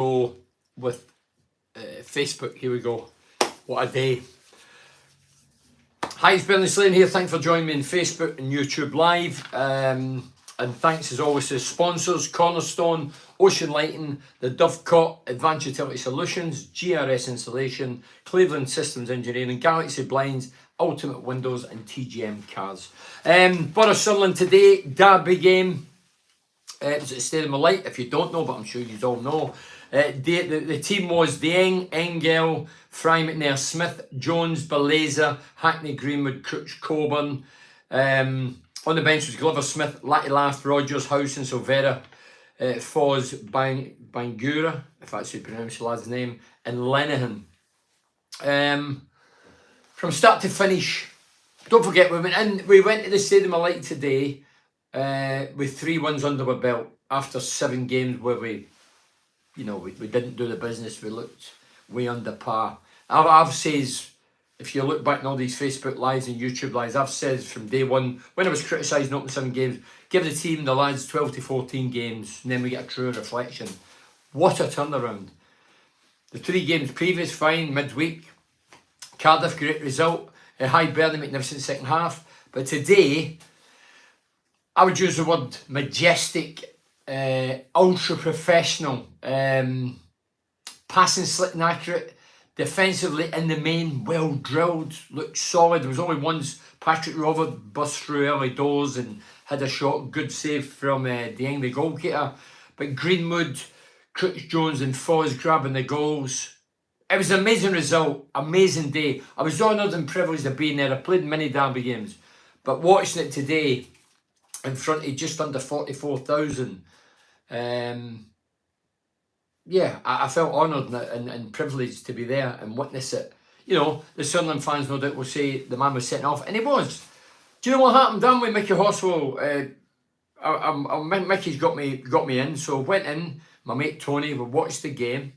go with Facebook. Here we go. What a day. Hi, it's Bernard Slane here. Thanks for joining me on Facebook and YouTube Live. And thanks as always to sponsors, Cornerstone, Ocean Lighting, the Dovecot, Advanced Utility Solutions, GRS Installation, Cleveland Systems Engineering, Galaxy Blinds, Ultimate Windows and TGM Cars. Borough Sunderland today, derby game. It was at Stadium of Light, if you don't know, but I'm sure you all know. The team was Dieng, Engel, Fry, McNair, Smith, Jones, Beleza, Hackney, Greenwood, Crooks, Coburn. On the bench was Glover, Smith, Lath, Rogers, Howson, Silvera, Foz, Bangura, if that's how you pronounce the lad's name, and Lenihan. From start to finish, don't forget, we went to the Stadium of Light today with 3 wins under our belt after 7 games where we didn't do the business. We looked way under par. I've says, if you look back in all these Facebook lives and YouTube lives, I've said from day one, when I was criticising opening 7 games, give the team, the lads, 12 to 14 games, and then we get a true reflection. What a turnaround. The 3 games previous, fine, midweek. Cardiff, great result. Hibernian, magnificent second half. But today, I would use the word majestic, ultra professional, passing slick and accurate, defensively in the main, well drilled, looked solid. There was only once Patrick Robert burst through early doors and had a shot, good save from Dieng, the goalkeeper. But Greenwood, Crooks, Jones and Foz grabbing the goals. It was an amazing result, amazing day. I was honoured and privileged of being there. I played many derby games, but watching it today in front of just under 44,000, I felt honoured and privileged to be there and witness it. You know, the Sunderland fans no doubt will say the man was sent off, and he was. Do you know what happened down with Mickey Horswell? Mickey's got me in, so I went in. My mate Tony, we watched the game,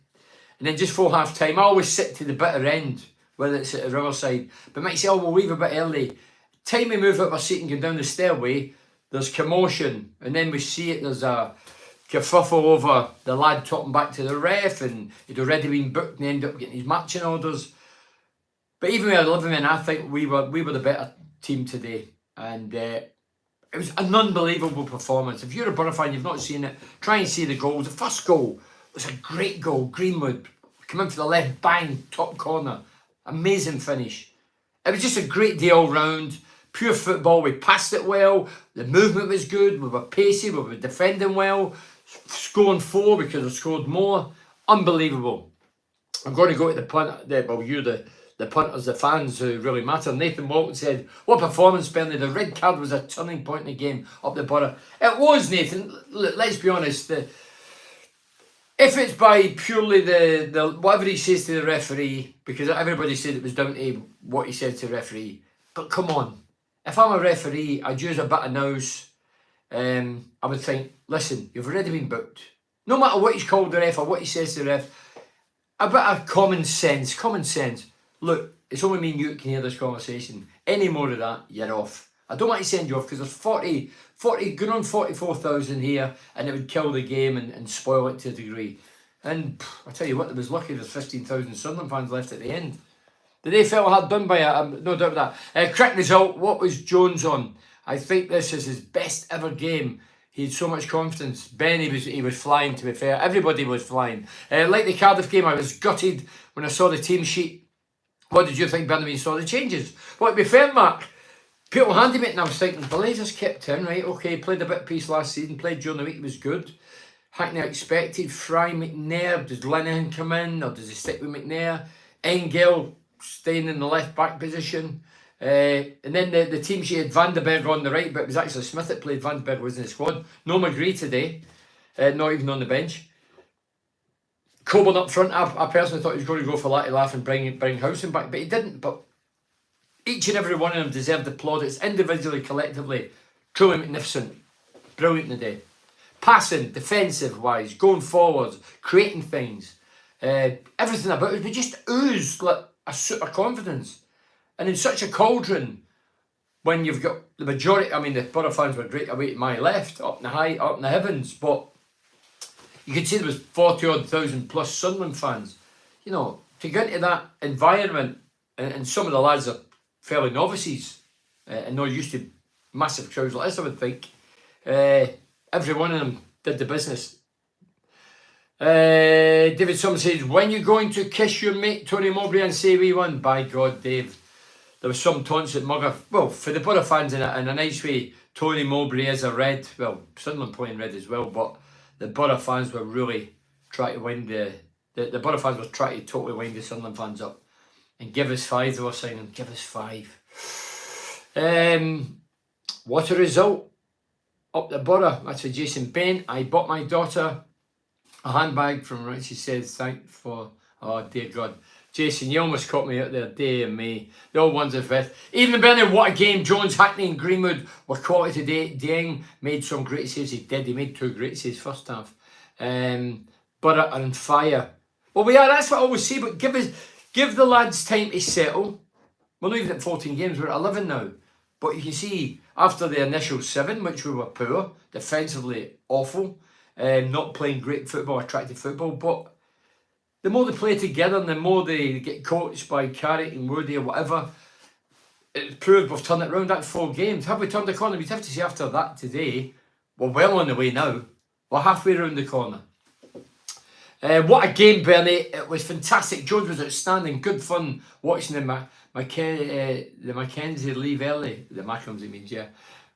and then just 4 half time, I always sit to the bitter end, whether it's at the Riverside. But Mickey said, "Oh, we'll leave a bit early." Time we move up our seat and go down the stairway, there's commotion, and then we see it. There's a kerfuffle over the lad talking back to the ref, and he'd already been booked and ended up getting his matching orders. But even with 11 men, I think we were the better team today, and it was an unbelievable performance. If you're a Borough fan, you've not seen it, try and see the goals. The first goal was a great goal. Greenwood come in for the left, bang, top corner, amazing finish. It was just a great day all round. Pure football. We passed it well. The movement was good. We were pacey. We were defending well. Scoring 4 because we scored more. Unbelievable. I'm going to go to the punt. The punters, the fans who really matter. Nathan Walton said, "What performance, Burnley? The red card was a turning point in the game up the Borough." It was, Nathan. Look, let's be honest. If it's by purely the whatever he says to the referee, because everybody said it was down to what he said to the referee. But come on. If I'm a referee, I'd use a bit of nous. I would think, listen, you've already been booked. No matter what he's called the ref or what he says to the ref, a bit of common sense. Look, it's only me and you that can hear this conversation. Any more of that, you're off. I don't want to send you off because there's 40, going on 44,000 here, and it would kill the game and spoil it to a degree. And I tell you what, it was lucky there's 15,000 Sunderland fans left at the end. They felt hard done by it, no doubt about that. Correct result, what was Jones on? I think this is his best ever game. He had so much confidence. Ben, he was flying, to be fair. Everybody was flying. Like the Cardiff game, I was gutted when I saw the team sheet. What did you think, Ben, when you saw the changes? Well, to be fair, Mark, people handed me it and I was thinking, Belezer's kept in, right? Okay, played a bit of piece last season, played during the week, he was good. Hackney expected. Fry, McNair, does Lenihan come in or does he stick with McNair? Engel staying in the left back position. And then the team sheet had Vandenberg on the right, but it was actually Smith that played. Vandenberg was in the squad. No McGree today, not even on the bench. Coburn up front, I personally thought he was going to go for Lath and bring Howson back, but he didn't. But each and every one of them deserved the plaudits, individually, collectively. Truly magnificent. Brilliant today. Passing, defensive-wise, going forwards, creating things. Everything about it, we just oozed like a super confidence. And in such a cauldron, when you've got the majority, I mean, the Borough fans were great away to my left, up in the heavens, but You could see there was 40-odd thousand plus Sunderland fans. You know, to get into that environment, and some of the lads are fairly novices and not used to massive crowds like this, I would think. Every one of them did the business. David Summers says, when you going to kiss your mate Tony Mowbray and say we won? By God, Dave, there was some taunts at Mugger. Well, for the Borough fans in a nice way, Tony Mowbray is a red. Well, Sunderland playing red as well, but the Borough fans were really trying to wind the Borough fans were trying to totally wind the Sunderland fans up. And give us 5, they were saying, give us 5. What a result. Up the Borough, that's a Jason Bain. I bought my daughter a handbag from Richie says, thank for, oh dear God. Jason, you almost caught me out there, dear me. The old ones are fifth. Even Bernard, what a game. Jones, Hackney and Greenwood were quality today. Dieng made some great saves. He did. He made 2 great saves first half. Borough are on fire. Well, we are. That's what I always say. But give the lads time to settle. We're not even at 14 games. We're at 11 now. But you can see after the initial 7, which we were poor, defensively awful, not playing great football, attractive football, but the more they play together and the more they get coached by Carrick and Woody or whatever, it's proved we've turned it around. That 4 games. Have we turned the corner? We'd have to say after that today, we're well on the way now. We're halfway around the corner. What a game, Bernie. It was fantastic. Jones was outstanding. Good fun watching the Mackenzie leave early. The Mackenzie means, yeah.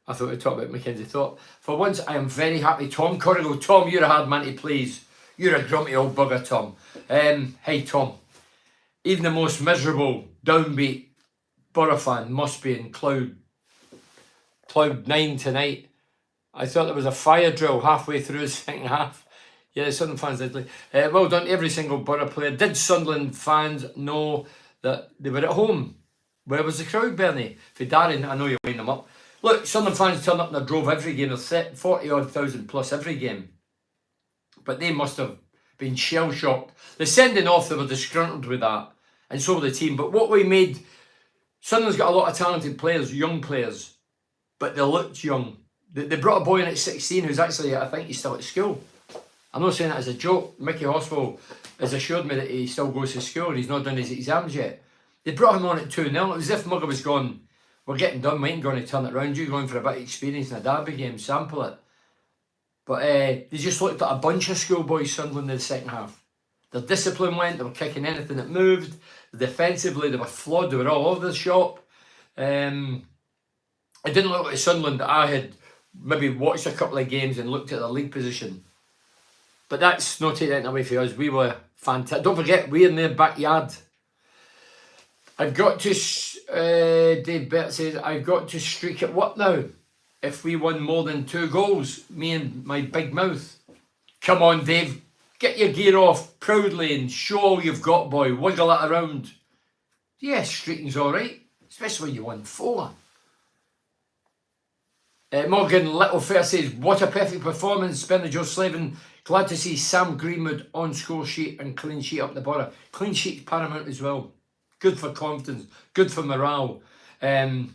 I thought we'd talk about Mackenzie Thorpe. For once, I am very happy. Tom Corrigal. Tom, you're a hard man to please. You're a grumpy old bugger, Tom. Hey, Tom. Even the most miserable, downbeat Borough fan must be in cloud 9 tonight. I thought there was a fire drill halfway through the second half. Yeah, the Sunderland fans did. Well done to every single Borough player. Did Sunderland fans know that they were at home? Where was the crowd, Bernie? For Darren, I know you're weighing them up. Look, Sunderland fans turn up and they drove every game. They're 40-odd thousand plus every game. But they must have been shell-shocked. The sending off, they were disgruntled with that. And so were the team. But what we made... Sunderland's got a lot of talented players, young players. But they looked young. They brought a boy in at 16 who's actually, I think he's still at school. I'm not saying that as a joke. Mickey Hospital has assured me that he still goes to school and he's not done his exams yet. They brought him on at 2-0. It was as if Mugger was going, we're getting done, we ain't going to turn it around. You're going for a bit of experience in a derby game, sample it. But they just looked at a bunch of schoolboys, Sunderland, in the second half. Their discipline went, they were kicking anything that moved. Defensively, they were flawed, they were all over the shop. It didn't look like Sunderland that I had maybe watched a couple of games and looked at their league position. But that's not taking anything away from us. We were fantastic. Don't forget, we're in their backyard. I've got to, Dave Bert says, I've got to streak at what now? If we won more than 2 goals, me and my big mouth. Come on, Dave. Get your gear off proudly and show all you've got, boy. Wiggle it around. Yeah, streaking's all right. Especially when you won 4. Morgan Littlefair says, what a perfect performance. Bernard Joe Slavin. Glad to see Sam Greenwood on score sheet and clean sheet up the Borough. Clean sheet's paramount as well. Good for confidence. Good for morale. To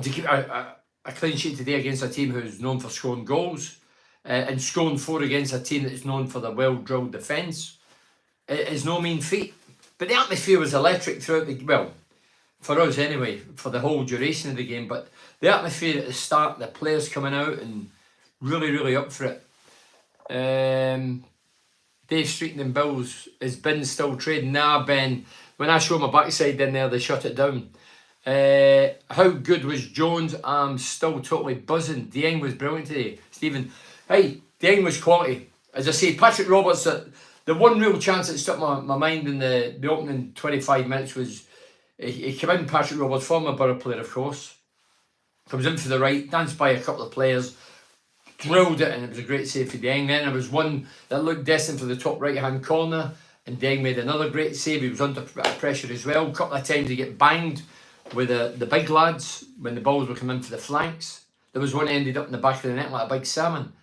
keep a clean sheet today against a team who's known for scoring goals and scoring 4 against a team that's known for their well-drilled defence is no mean feat. But the atmosphere was electric throughout the... Well, for us anyway, for the whole duration of the game. But the atmosphere at the start, the players coming out and really, really up for it. Dave Streeton and Bills, is Ben still trading? Nah, Ben. When I show my backside in there, they shut it down. How good was Jones? I'm still totally buzzing. Dieng was brilliant today. Stephen, hey, Dieng was quality. As I say, Patrick Roberts, the one real chance that stuck my mind in the opening 25 minutes was he came in, Patrick Roberts, former Borough player, of course. Comes in for the right, danced by a couple of players, drilled it, and it was a great save for Dieng. Then there was one that looked destined for the top right-hand corner, and Dieng made another great save. He was under pressure as well. A couple of times he get banged with the big lads when the balls were coming for the flanks. There was one that ended up in the back of the net like a big salmon.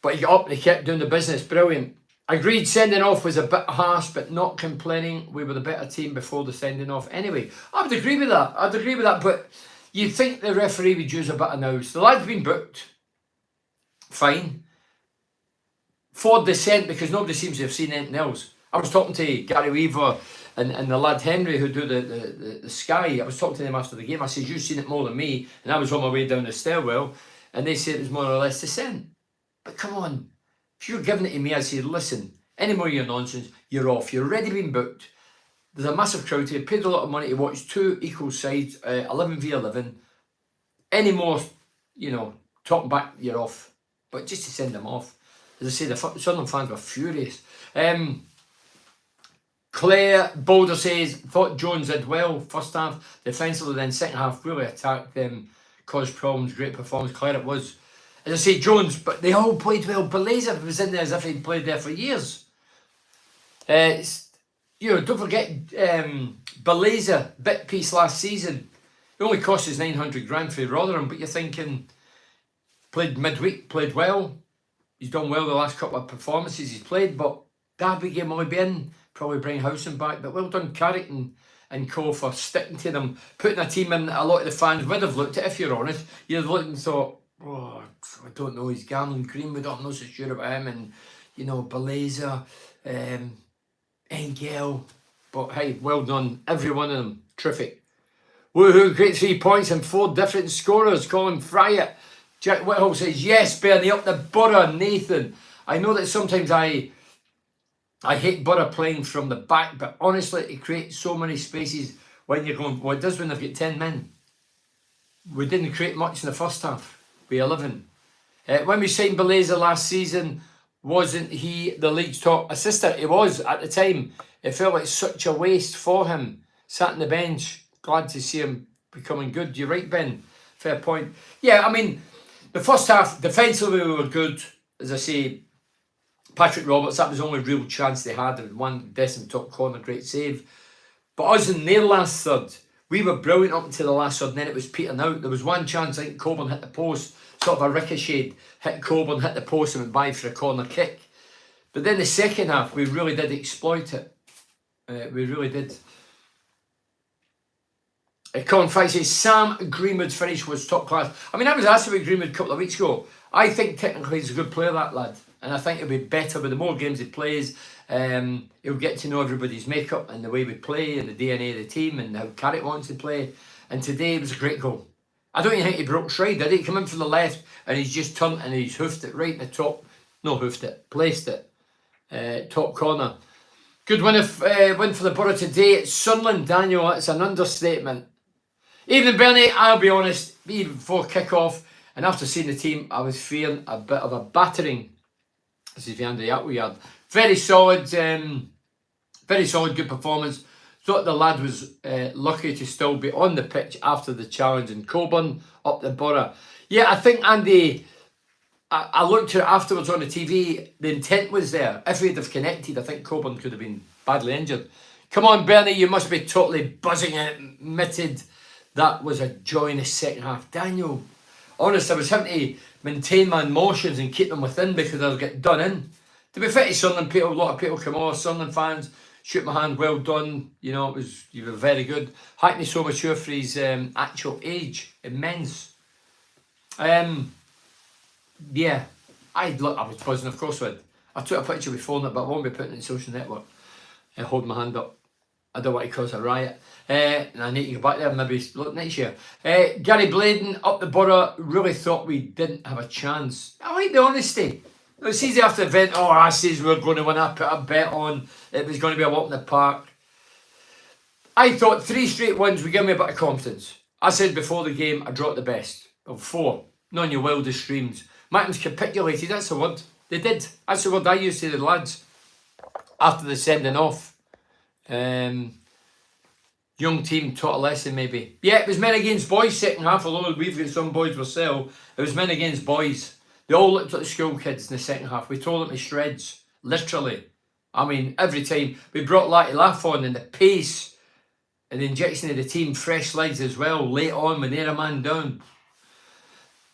But he got up and he kept doing the business. Brilliant. Agreed, sending off was a bit harsh, but not complaining. We were the better team before the sending off. Anyway, I would agree with that. But you'd think the referee would use a bit of nous. The lad's been booked. Fine. for descent because nobody seems to have seen anything else. I was talking to Gary Weaver and the lad Henry who do the Sky. I was talking to them after the game. I said, you've seen it more than me. And I was on my way down the stairwell and they said it was more or less descent. But come on, if you're giving it to me, I said, listen, any more of your nonsense, you're off. You're already been booked. There's a massive crowd here, paid a lot of money to watch two equal sides, 11v11. Any more, you know, talking back, you're off. But just to send them off. As I say, the Sunderland fans were furious. Claire Boulder says, thought Jones did well first half. Defensively, then second half really attacked them, caused problems. Great performance. Claire, it was. As I say, Jones, but they all played well. Belazer was in there as if he'd played there for years. You know, don't forget Belazer, bit piece last season. It only cost us 900 grand for Rotherham, but you're thinking, played midweek, played well. He's done well the last couple of performances he's played, but Derby game will be in. Probably bring Howson back, but well done Carrick and co for sticking to them, putting a team in that a lot of the fans would have looked at, if you're honest. You'd have looked and thought, oh, I don't know, he's Garland Greenwood, I'm not so sure about him, and, you know, Belazer, Engel, but hey, well done, every one of them, terrific. Woohoo, great 3 points and 4 different scorers. Colin Fryatt, Jack Whitehall says, yes, Bernie, up the Borough, Nathan. I know that sometimes I hate Borough playing from the back, but honestly, it creates so many spaces when you're going, well, it does when they've got 10 men. We didn't create much in the first half, we 11. When we signed Belazer last season, wasn't he the league's top assistant? He was at the time. It felt like such a waste for him. Sat on the bench. Glad to see him becoming good. You're right, Ben. Fair point. Yeah, I mean, the first half, defensively we were good. As I say, Patrick Roberts, that was the only real chance they had. With one decent top corner, great save. But us in their last third, we were brilliant up until the last third, and then it was petering out. There was one chance, I think Coburn hit the post, sort of a ricochet, hit Coburn, hit the post and went by for a corner kick. But then the second half, we really did exploit it. We really did. Colin Fry says, Sam Greenwood's finish was top class. I mean, I was asked about Greenwood a couple of weeks ago. I think technically he's a good player, that lad. And I think he'll be better with the more games he plays. He'll get to know everybody's makeup and the way we play and the DNA of the team and how Carrick wants to play. And today it was a great goal. I don't even think he broke stride, did he? He came in from the left and he's just turned and he's hoofed it right in the top. No, hoofed it, placed it. Top corner. Good win for the Borough today. It's Sunderland, Daniel. That's an understatement. Evening, Bernie. I'll be honest, even before kick-off and after seeing the team, I was feeling a bit of a battering. This is the Andy Appleyard. Very solid, good performance. Thought the lad was lucky to still be on the pitch after the challenge in Coburn up the Borough. Yeah, I think Andy, I looked at it afterwards on the TV, the intent was there. If we'd have connected, I think Coburn could have been badly injured. Come on, Bernie, you must be totally buzzing and admitted that was a joy in the second half. Daniel, honest, I was having to maintain my emotions and keep them within because I'll get done in. To be fair to Sunderland people, a lot of people come on, Sunderland fans, shoot my hand, well done. You know, you were very good. Hackney's so mature for his actual age, immense. Yeah, I was buzzing, of course I would. I took a picture before that, but I won't be putting it in social network. Holding my hand up. I don't want to cause a riot. And I need to go back there and maybe look next year. Gary Bladen, up the Borough, really thought we didn't have a chance. I like the honesty. It's easy after the event, I says we're going to win. I put a bet on it was going to be a walk in the park. I thought 3 straight wins would give me a bit of confidence. I said before the game, I dropped the best of 4. Not in your wildest dreams. Martin's capitulated, that's the word. They did. That's the word I used to the lads after the sending off. Young team taught a lesson maybe. Yeah, it was men against boys second half, although we've got some boys ourselves. It was men against boys. They all looked at the school kids in the second half. We tore them to shreds, literally. I mean, every time we brought Latty Laugh on and the pace and the injection of the team, fresh legs as well, late on when they're a man down.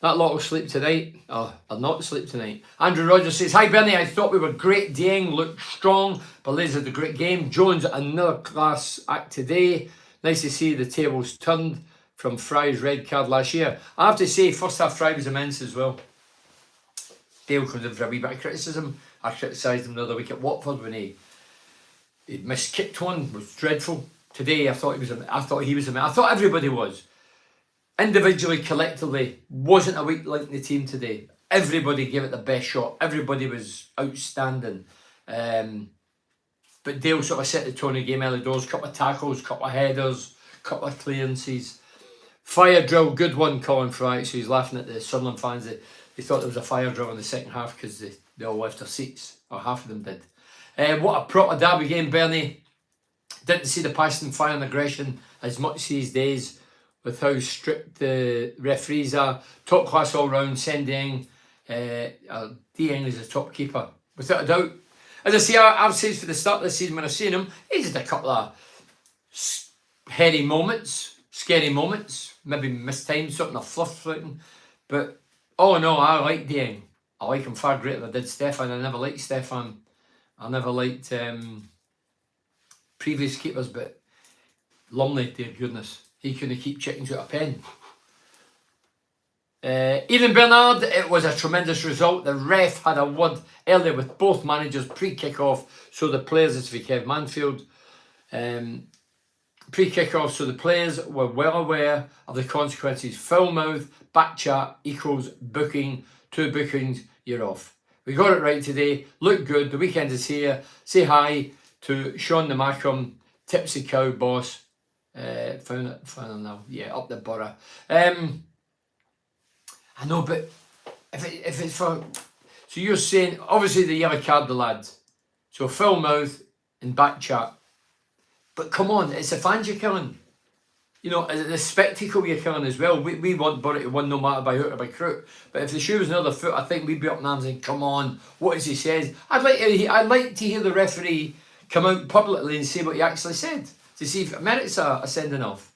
That lot will sleep tonight. Oh, I'll not sleep tonight. Andrew Rogers says, hi Bernie, I thought we were great. Dieng looked strong. Belazer had a great game. Jones, another class act today. Nice to see the tables turned from Fry's red card last year. I have to say, first half Fry was immense as well. Dale comes in for a wee bit of criticism. I criticised him the other week at Watford when he miskicked one. It was dreadful. Today I thought he was I thought everybody was. Individually, collectively, wasn't a weak link in the team today. Everybody gave it the best shot. Everybody was outstanding. But Dale sort of set the tone of the game early doors. Couple of tackles, couple of headers, couple of clearances. Fire drill, good one, Colin Fry. So he's laughing at the Sunderland fans. They thought there was a fire drill in the second half because they all left their seats, or half of them did. What a proper derby game, Bernie. Didn't see the passion, fire and aggression as much these days with how strict the referees are. Top class all round, sending Dieng is a top keeper, without a doubt. As I say, I've said for the start of the season when I've seen him, he's had a couple of hairy moments, scary moments, maybe mistimed something, a fluff footing. But all in all, I like Dieng. I like him far greater than I did Stefan. I never liked Stefan. I never liked previous keepers, but Lumley, dear goodness, he couldn't keep chickens out of a pen. Even Bernard, it was a tremendous result. The ref had a word earlier with both managers pre-kick-off, so the players, as for Kev Manfield, pre-kick-off, so the players were well aware of the consequences. Foul mouth, back chat equals booking. 2 bookings, you're off. We got it right today. Look good. The weekend is here. Say hi to Sean the Mackham, Tipsy Cow boss. Found it now. Yeah, up the borough. I know, but if it's for... So you're saying, obviously the yellow card, the lads. So foul mouth and back chat. But come on, it's the fans you're killing. You know, the spectacle you're killing as well. We want Bury to win no matter by hook or by crook. But if the shoe was another foot, I think we'd be up in arms and come on, what has he said? I'd like to hear the referee come out publicly and say what he actually said, to see if it merits a sending off.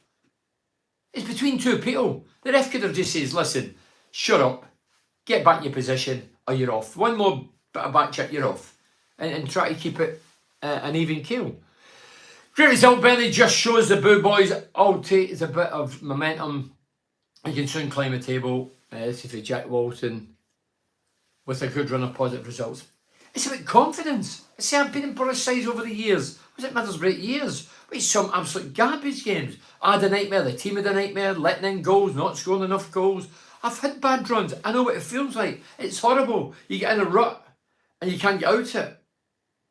It's between 2 people. The ref could have just said, listen, shut up, get back in your position, or you're off. One more bit of back check, you're off. And try to keep it an even keel. Great result, Bernie. Just shows the Boo Boys all take a bit of momentum. You can soon climb a table. This is for Jack Walton with a good run of positive results. It's about confidence. I say I've been in Borough sides over the years. Was it Middlesbrough years? With some absolute garbage games. I had a nightmare, the team had a nightmare, letting in goals, not scoring enough goals. I've had bad runs. I know what it feels like. It's horrible. You get in a rut and you can't get out of it.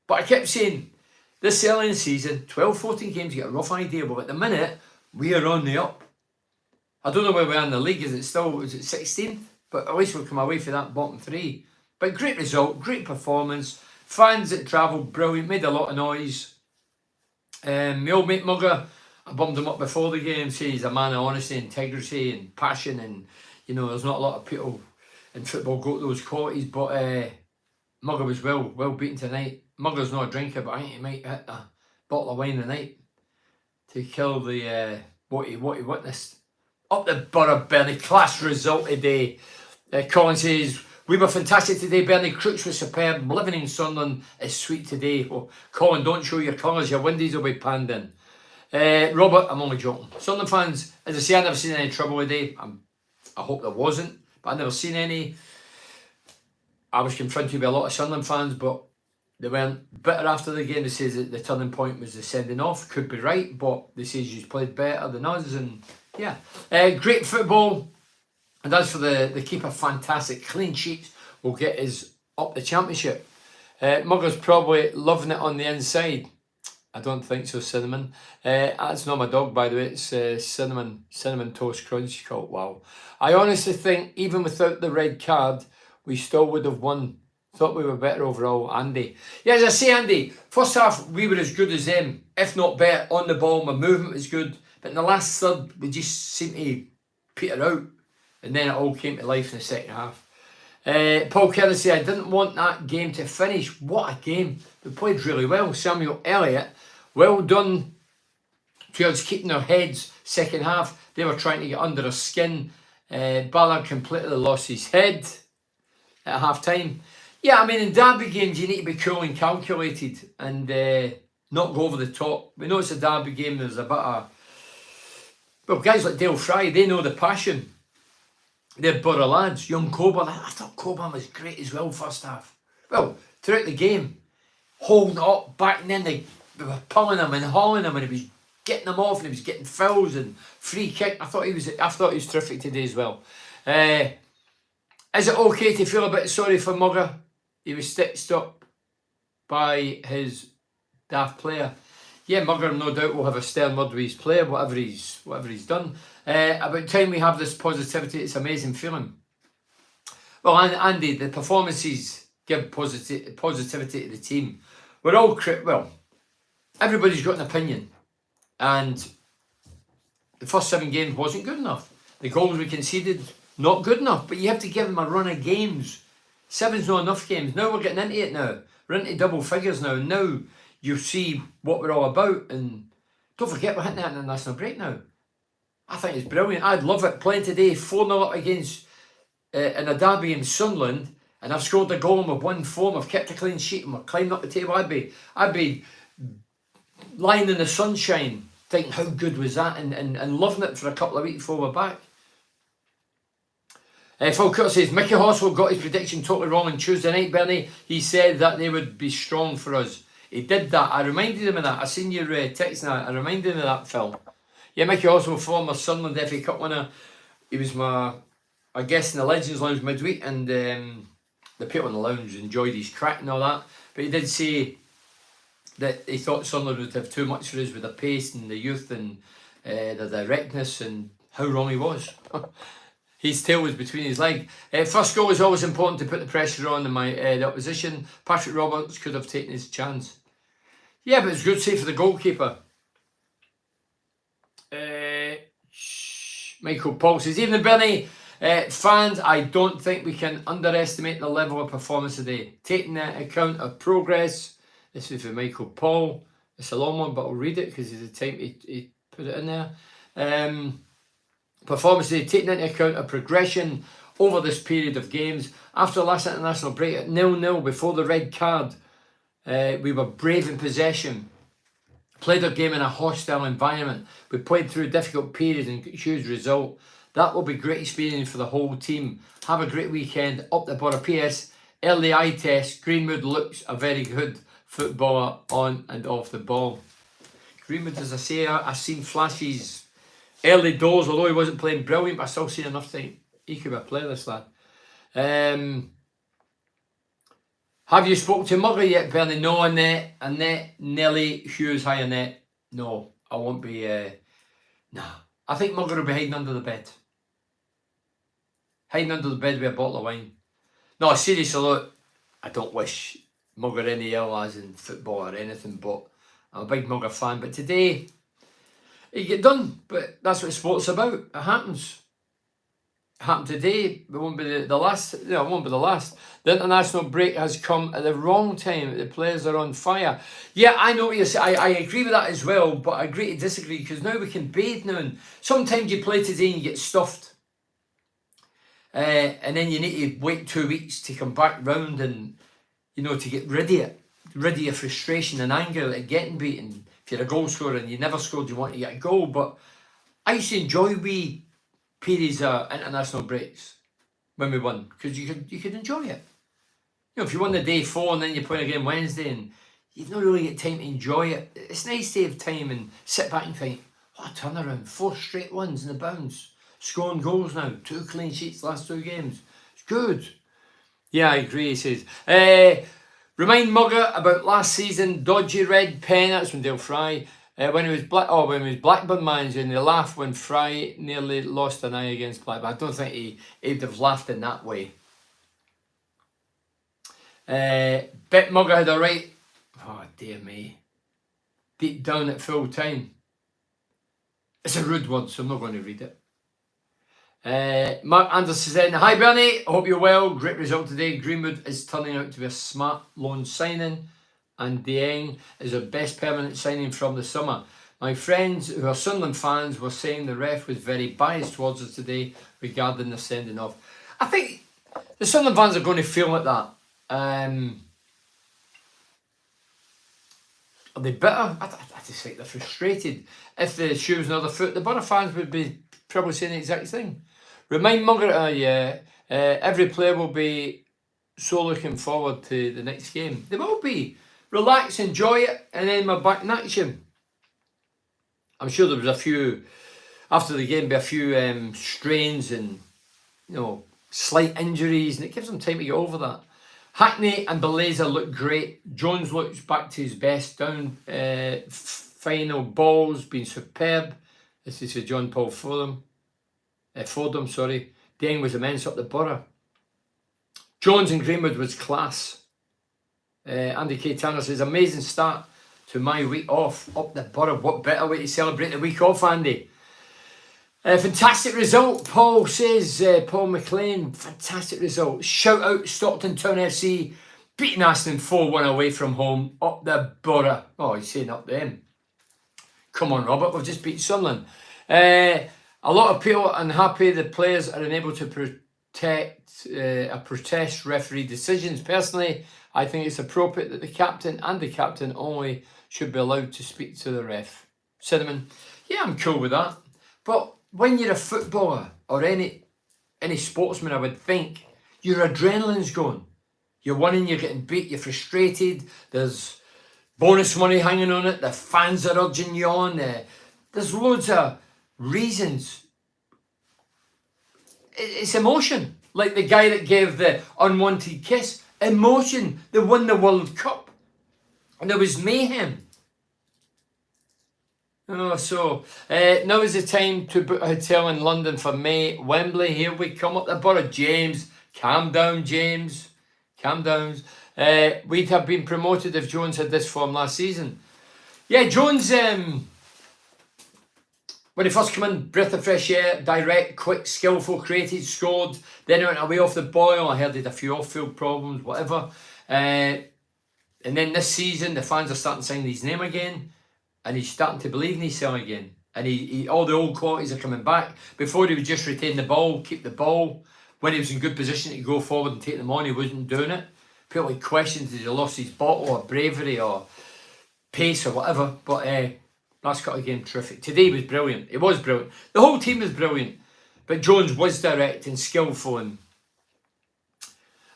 But I kept saying, this early in the season, 12, 14 games, you get a rough idea. But at the minute, we are on the up. I don't know where we are in the league. Is it 16th? But at least we'll come away from that bottom 3. But great result, great performance. Fans that travelled, brilliant, made a lot of noise. My old mate Mugger, I bummed him up before the game, saying he's a man of honesty, integrity and passion, and you know, there's not a lot of people in football go to those qualities, but Mugger was well beaten tonight. Mugger's not a drinker, but I think he might hit a bottle of wine tonight to kill the what he witnessed. Up the Borough, Bernie, class result today. Colin says, we were fantastic today, Bernie. Crooks was superb. Living in Sunderland is sweet today. Oh, Colin, don't show your colours. Your windies will be panned in. Robert, I'm only joking. Sunderland fans, as I say, I've never seen any trouble today. I hope there wasn't, but I've never seen any. I was confronted with a lot of Sunderland fans, but they weren't bitter after the game. They say that the turning point was the sending off. Could be right, but they say you played better than us, and yeah. Great football. And as for the keeper, fantastic. Clean sheets will get us up the championship. Mugger's probably loving it on the inside. I don't think so, Cinnamon. That's not my dog, by the way. It's Cinnamon Toast Crunch called. Wow. I honestly think, even without the red card, we still would have won. Thought we were better overall, Andy. Yeah, as I say, Andy, first half, we were as good as them, if not better, on the ball. My movement was good. But in the last third, we just seemed to peter out. And then it all came to life in the second half. Paul Kelly said, I didn't want that game to finish. What a game. We played really well. Samuel Elliott, well done towards keeping their heads second half. They were trying to get under our skin. Ballard completely lost his head at half time. Yeah, I mean, in derby games, you need to be cool and calculated and not go over the top. We know it's a derby game. There's a bit of... Well, guys like Dale Fry, they know the passion. They're Borough lads. Young Coburn, I thought Coburn was great as well first half. Well, throughout the game, holding it up, back, and then they were pulling him and hauling him, and he was getting them off, and he was getting fouls and free kick. I thought he was terrific today as well. Is it okay to feel a bit sorry for Mugger? He was stitched up by his daft player. Yeah, Mugger no doubt will have a stern word with his player, whatever he's done. About time we have this positivity. It's amazing feeling. Well, Andy, the performances give positivity to the team. We're all everybody's got an opinion, and the first 7 games wasn't good enough. The goals we conceded, not good enough. But you have to give them a run of games. 7's not enough games. Now we're getting into it now. We're into double figures now. Now you see what we're all about. And don't forget, we're hitting that international break now. I think it's brilliant. I'd love it. Playing today, 4-0 up against in a derby in Sunderland, and I've scored a goal and we've won form. I've kept a clean sheet and we're climbing up the table. I'd be lying in the sunshine thinking how good was that, and loving it for a couple of weeks before we're back. Phil Curtis says, Mickey Horsford got his prediction totally wrong on Tuesday night, Bernie. He said that they would be strong for us. He did that. I reminded him of that. I seen your text now. I reminded him of that, Phil. Yeah, Mickey Horsford, former Sunderland FA Cup winner. He was my guest in the Legends Lounge midweek, and the people in the lounge enjoyed his crack and all that. But he did say that he thought Sunderland would have too much for us with the pace and the youth and the directness, and how wrong he was. His tail was between his legs. First goal is always important to put the pressure on the opposition. Patrick Roberts could have taken his chance. Yeah, but it's good save for the goalkeeper. Michael Paul says, evening Bernie, fans, I don't think we can underestimate the level of performance today. Taking into account of progress. This is for Michael Paul. It's a long one, but I'll read it because it's the time he put it in there. Performance today, taking into account of progression over this period of games. After the last international break at 0-0 before the red card, we were brave in possession. Played our game in a hostile environment. We played through a difficult period and got a huge result. That will be great experience for the whole team. Have a great weekend. Up the border. PS, early eye test. Greenwood looks a very good footballer on and off the ball. Greenwood, as I say, I've seen flashes early doors, although he wasn't playing brilliant, but I still seen enough to he could be a player, this lad. Have you spoken to Mugger yet, Bernie? No, Annette, Nelly, Hughes, hi Annette. No, I won't be. Nah, I think Mugger will be hiding under the bed. Hiding under the bed with a bottle of wine. No, seriously, look, I don't wish Mugger any ill as in football or anything, but I'm a big Mugger fan. But today, he get done. But that's what sport's about. It happens. It happened today. It won't be the last. It won't be the last. The international break has come at the wrong time. The players are on fire. Yeah, I know what you're saying. I agree with that as well, but I agree to disagree, because now we can bathe now. And sometimes you play today and you get stuffed. And then you need to wait 2 weeks to come back round and, to get rid of it. Rid of your frustration and anger at getting beaten. If you're a goal scorer and you never scored, you want to get a goal. But I used to enjoy wee periods of international breaks when we won, because you could enjoy it. If you won the day 4 and then you play again Wednesday and you've not really got time to enjoy it, it's nice to have time and sit back and think, what a turnaround, 4 straight wins in the bounce, scoring goals now, 2 clean sheets last 2 games. It's good. Yeah, I agree, he says. Remind Mugger about last season, dodgy red pen, that's from Dale Fry. When he was Blackburn manager, and he laughed when Fry nearly lost an eye against Blackburn. I don't think he'd have laughed in that way. Bet Mugger had a right, oh dear me, beat down at full time. It's a rude word, so I'm not going to read it. Mark Anderson said, hi Bernie, I hope you're well. Great result today. Greenwood is turning out to be a smart loan signing, and Dieng is our best permanent signing from the summer. My friends who are Sunderland fans were saying the ref was very biased towards us today regarding the sending off. I think the Sunderland fans are going to feel like that. Are they bitter? I just think they're frustrated. If the shoe was another foot, the Borough fans would be probably saying the exact thing. Remind Mugger, every player will be so looking forward to the next game. They will be. Relax, enjoy it, and then we're back in action. I'm sure there was a few, after the game, a few strains and, slight injuries, and it gives them time to get over that. Hackney and Beleza look great. Jones looks back to his best down. Final balls been superb. This is for John Paul Fordham. Deng was immense up the Borough. Jones and Greenwood was class. Andy K. Tanner says, amazing start to my week off up the Borough. What better way to celebrate the week off, Andy? Fantastic result, Paul says. Paul McLean, fantastic result. Shout out Stockton Town FC, beating Aston 4-1 away from home up the Borough. Oh, he's saying up them. Come on, Robert, we've just beat Sunderland. A lot of people are unhappy the players are unable to protest referee decisions. Personally, I think it's appropriate that the captain only should be allowed to speak to the ref. Cinnamon, yeah, I'm cool with that. But when you're a footballer or any sportsman, I would think your adrenaline's going. You're winning, you're getting beat, you're frustrated. There's bonus money hanging on it. The fans are urging you on. There's loads of reasons. It's emotion. Like the guy that gave the unwanted kiss. Emotion. They won the World Cup. And there was mayhem. Now is the time to book a hotel in London for May. Wembley, here we come up the Borough. James, calm down, James. Calm down. We'd have been promoted if Jones had this form last season. Yeah, Jones, when he first came in, breath of fresh air, direct, quick, skillful, created, scored. Then he went away off the boil. I heard he had a few off-field problems, whatever. And then this season, the fans are starting to sign his name again. And he's starting to believe in himself again. And he all the old qualities are coming back. Before he would just retain the ball, keep the ball. When he was in good position to go forward and take them on, he wasn't doing it. People had questions, did he lost his bottle or bravery or pace or whatever. But last cut of game, terrific. Today was brilliant. It was brilliant. The whole team was brilliant. But Jones was direct and skillful. And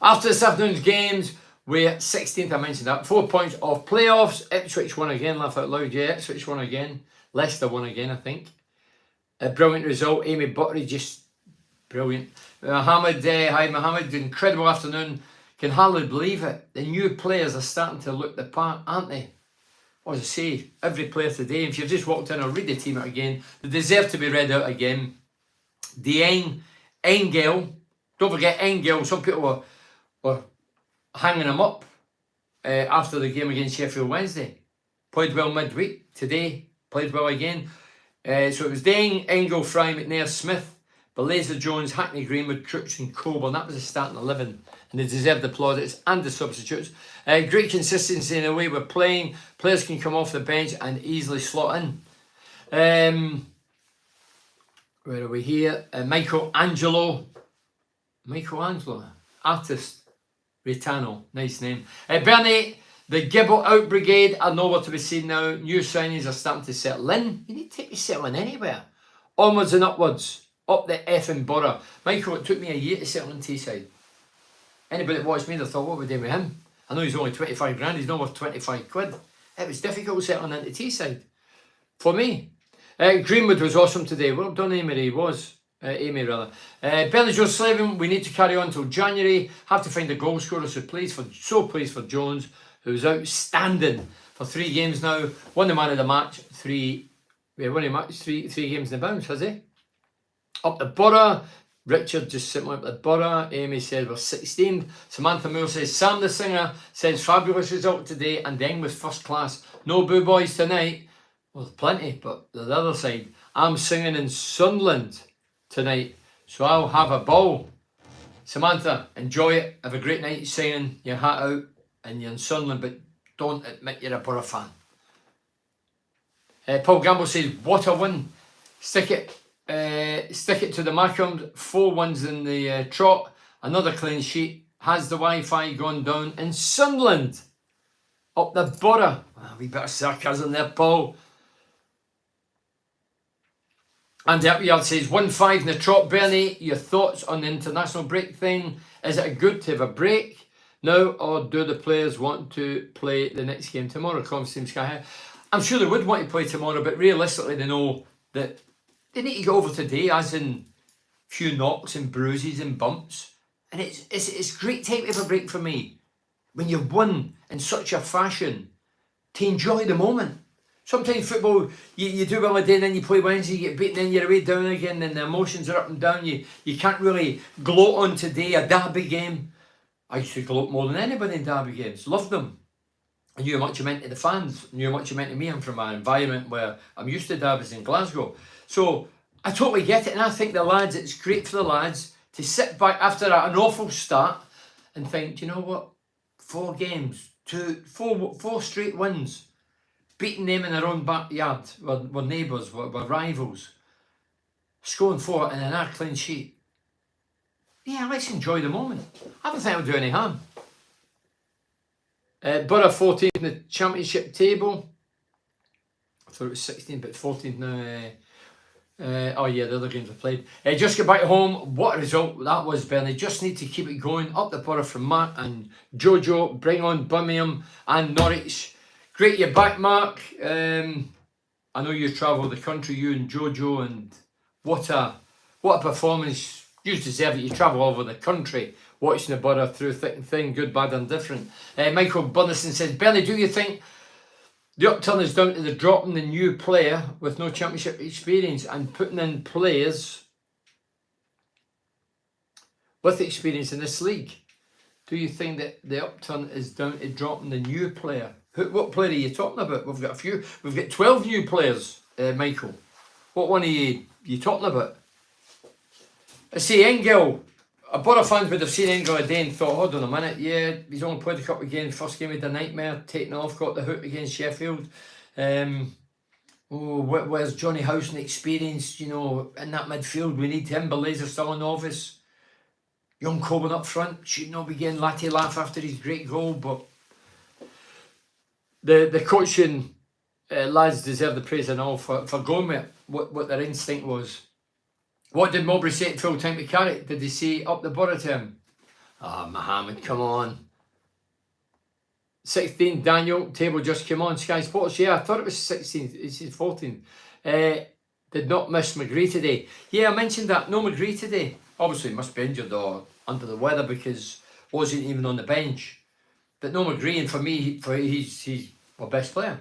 after this afternoon's games, we're 16th, I mentioned that. 4 points off playoffs. Ipswich won again, laugh out loud. Yeah, Ipswich won again. Leicester won again, I think. A brilliant result. Amy Buttery, just brilliant. Mohammed, hi Mohammed, incredible afternoon. Can hardly believe it. The new players are starting to look the part, aren't they? As I say, every player today, if you've just walked in, I'll read the team out again. They deserve to be read out again. Engel. Don't forget Engel. Some people were hanging him up after the game against Sheffield Wednesday. Played well midweek. Today, played well again. So it was Deng, Engel, Fry, McNair, Smith, Beleza, Jones, Hackney, Greenwood, Crooks and Coburn. That was the starting 11. And they deserved the plaudits and the substitutes. Great consistency in the way we're playing. Players can come off the bench and easily slot in. Where are we here? Michelangelo, artist. Ritano, nice name. Bernie, the Gibble Out Brigade are nowhere to be seen now. New signings are starting to settle in. You need to take your settling anywhere. Onwards and upwards, up the effing Borough. Michael, it took me a year to settle in Teesside. Anybody that watched me, they thought, what would we do with him? I know he's only 25 grand, he's not worth 25 quid. It was difficult settling into Teesside. For me. Greenwood was awesome today. Well done, Amy was. Amy rather. Bernard Joe Slavin, we need to carry on until January. Have to find a goal scorer. So pleased for Jones, who's outstanding for 3 games now. Won the man of the match. Three games in the bounce, has he? Up the Borough. Richard just simply up the Borough. Amy said we're 16th. Samantha Moore says Sam the Singer says fabulous result today and Deng was first class. No boo boys tonight. Well, plenty, but the other side. I'm singing in Sunderland tonight, so I'll have a ball. Samantha, enjoy it. Have a great night singing your hat out and you're in Sunderland, but don't admit you're a Borough fan. Paul Gamble says, what a win. Stick it to the Macron. 4 wins in the trot. Another clean sheet. Has the Wi-Fi gone down in Sunderland? Up the Borough. A wee bit of sarcasm there, Paul. Andy Appleyard says 1-5 in the trot. Bernie, your thoughts on the international break thing? Is it good to have a break? now, or do the players want to play the next game tomorrow? Comments seem sky high. I'm sure they would want to play tomorrow, but realistically they know that they need to go over today, as in few knocks and bruises and bumps. And it's great time to have a break for me when you've won in such a fashion, to enjoy the moment. Sometimes football, you do well a day and then you play Wednesday, you get beaten, then you're away down again, and the emotions are up and down. You can't really gloat on today, a derby game. I used to gloat more than anybody in derby games, loved them. I knew how much it meant to the fans, knew how much it meant to me. I'm from an environment where I'm used to derbies in Glasgow. So I totally get it, and I think the lads, it's great for the lads to sit back after an awful start and think, do you know what? 4 games, four straight wins, beating them in their own backyard, we're neighbours, we're rivals, scoring 4 and an clean sheet. Yeah, let's enjoy the moment. I don't think it'll do any harm. Borough 14th in the championship table. I thought it was 16th, but 14th now. Oh yeah, the other games are played. Just get back home. What a result that was, Bernie. Just need to keep it going. Up the Borough from Mark and Jojo. Bring on Birmingham and Norwich. Great you're back, Mark. I know you travel the country, you and Jojo, and what a performance. You deserve it. You travel all over the country watching the Borough through thick and thin, good, bad and different. Michael Bunnison says, Bernie, do you think the upturn is down to the dropping the new player with no championship experience and putting in players with experience in this league? Do you think that the upturn is down to dropping the new player? What player are you talking about? We've got a few. We've got 12 new players, Michael. What one are you talking about? I see Engel. A Borough fans would have seen Engel a day and thought, hold on a minute, yeah, he's only played a couple of games. First game with a nightmare, taken off, got the hook against Sheffield. Where's Johnny Howson experience, in that midfield? We need him. Belaser's still a novice. Young Coburn up front, should not be getting laugh after his great goal, but the coaching lads deserve the praise and all for going with what their instinct was. What did Mowbray say at full time to Carrick? Did they say up the Borough to him? Mohammed, come on. 16, Daniel, table just came on. Sky Sports, yeah, I thought it was 16th. It's 14th. Did not miss McGree today. Yeah, I mentioned that. No McGree today. Obviously, must be injured or under the weather because wasn't even on the bench. But no McGree, and for me, he's our best player.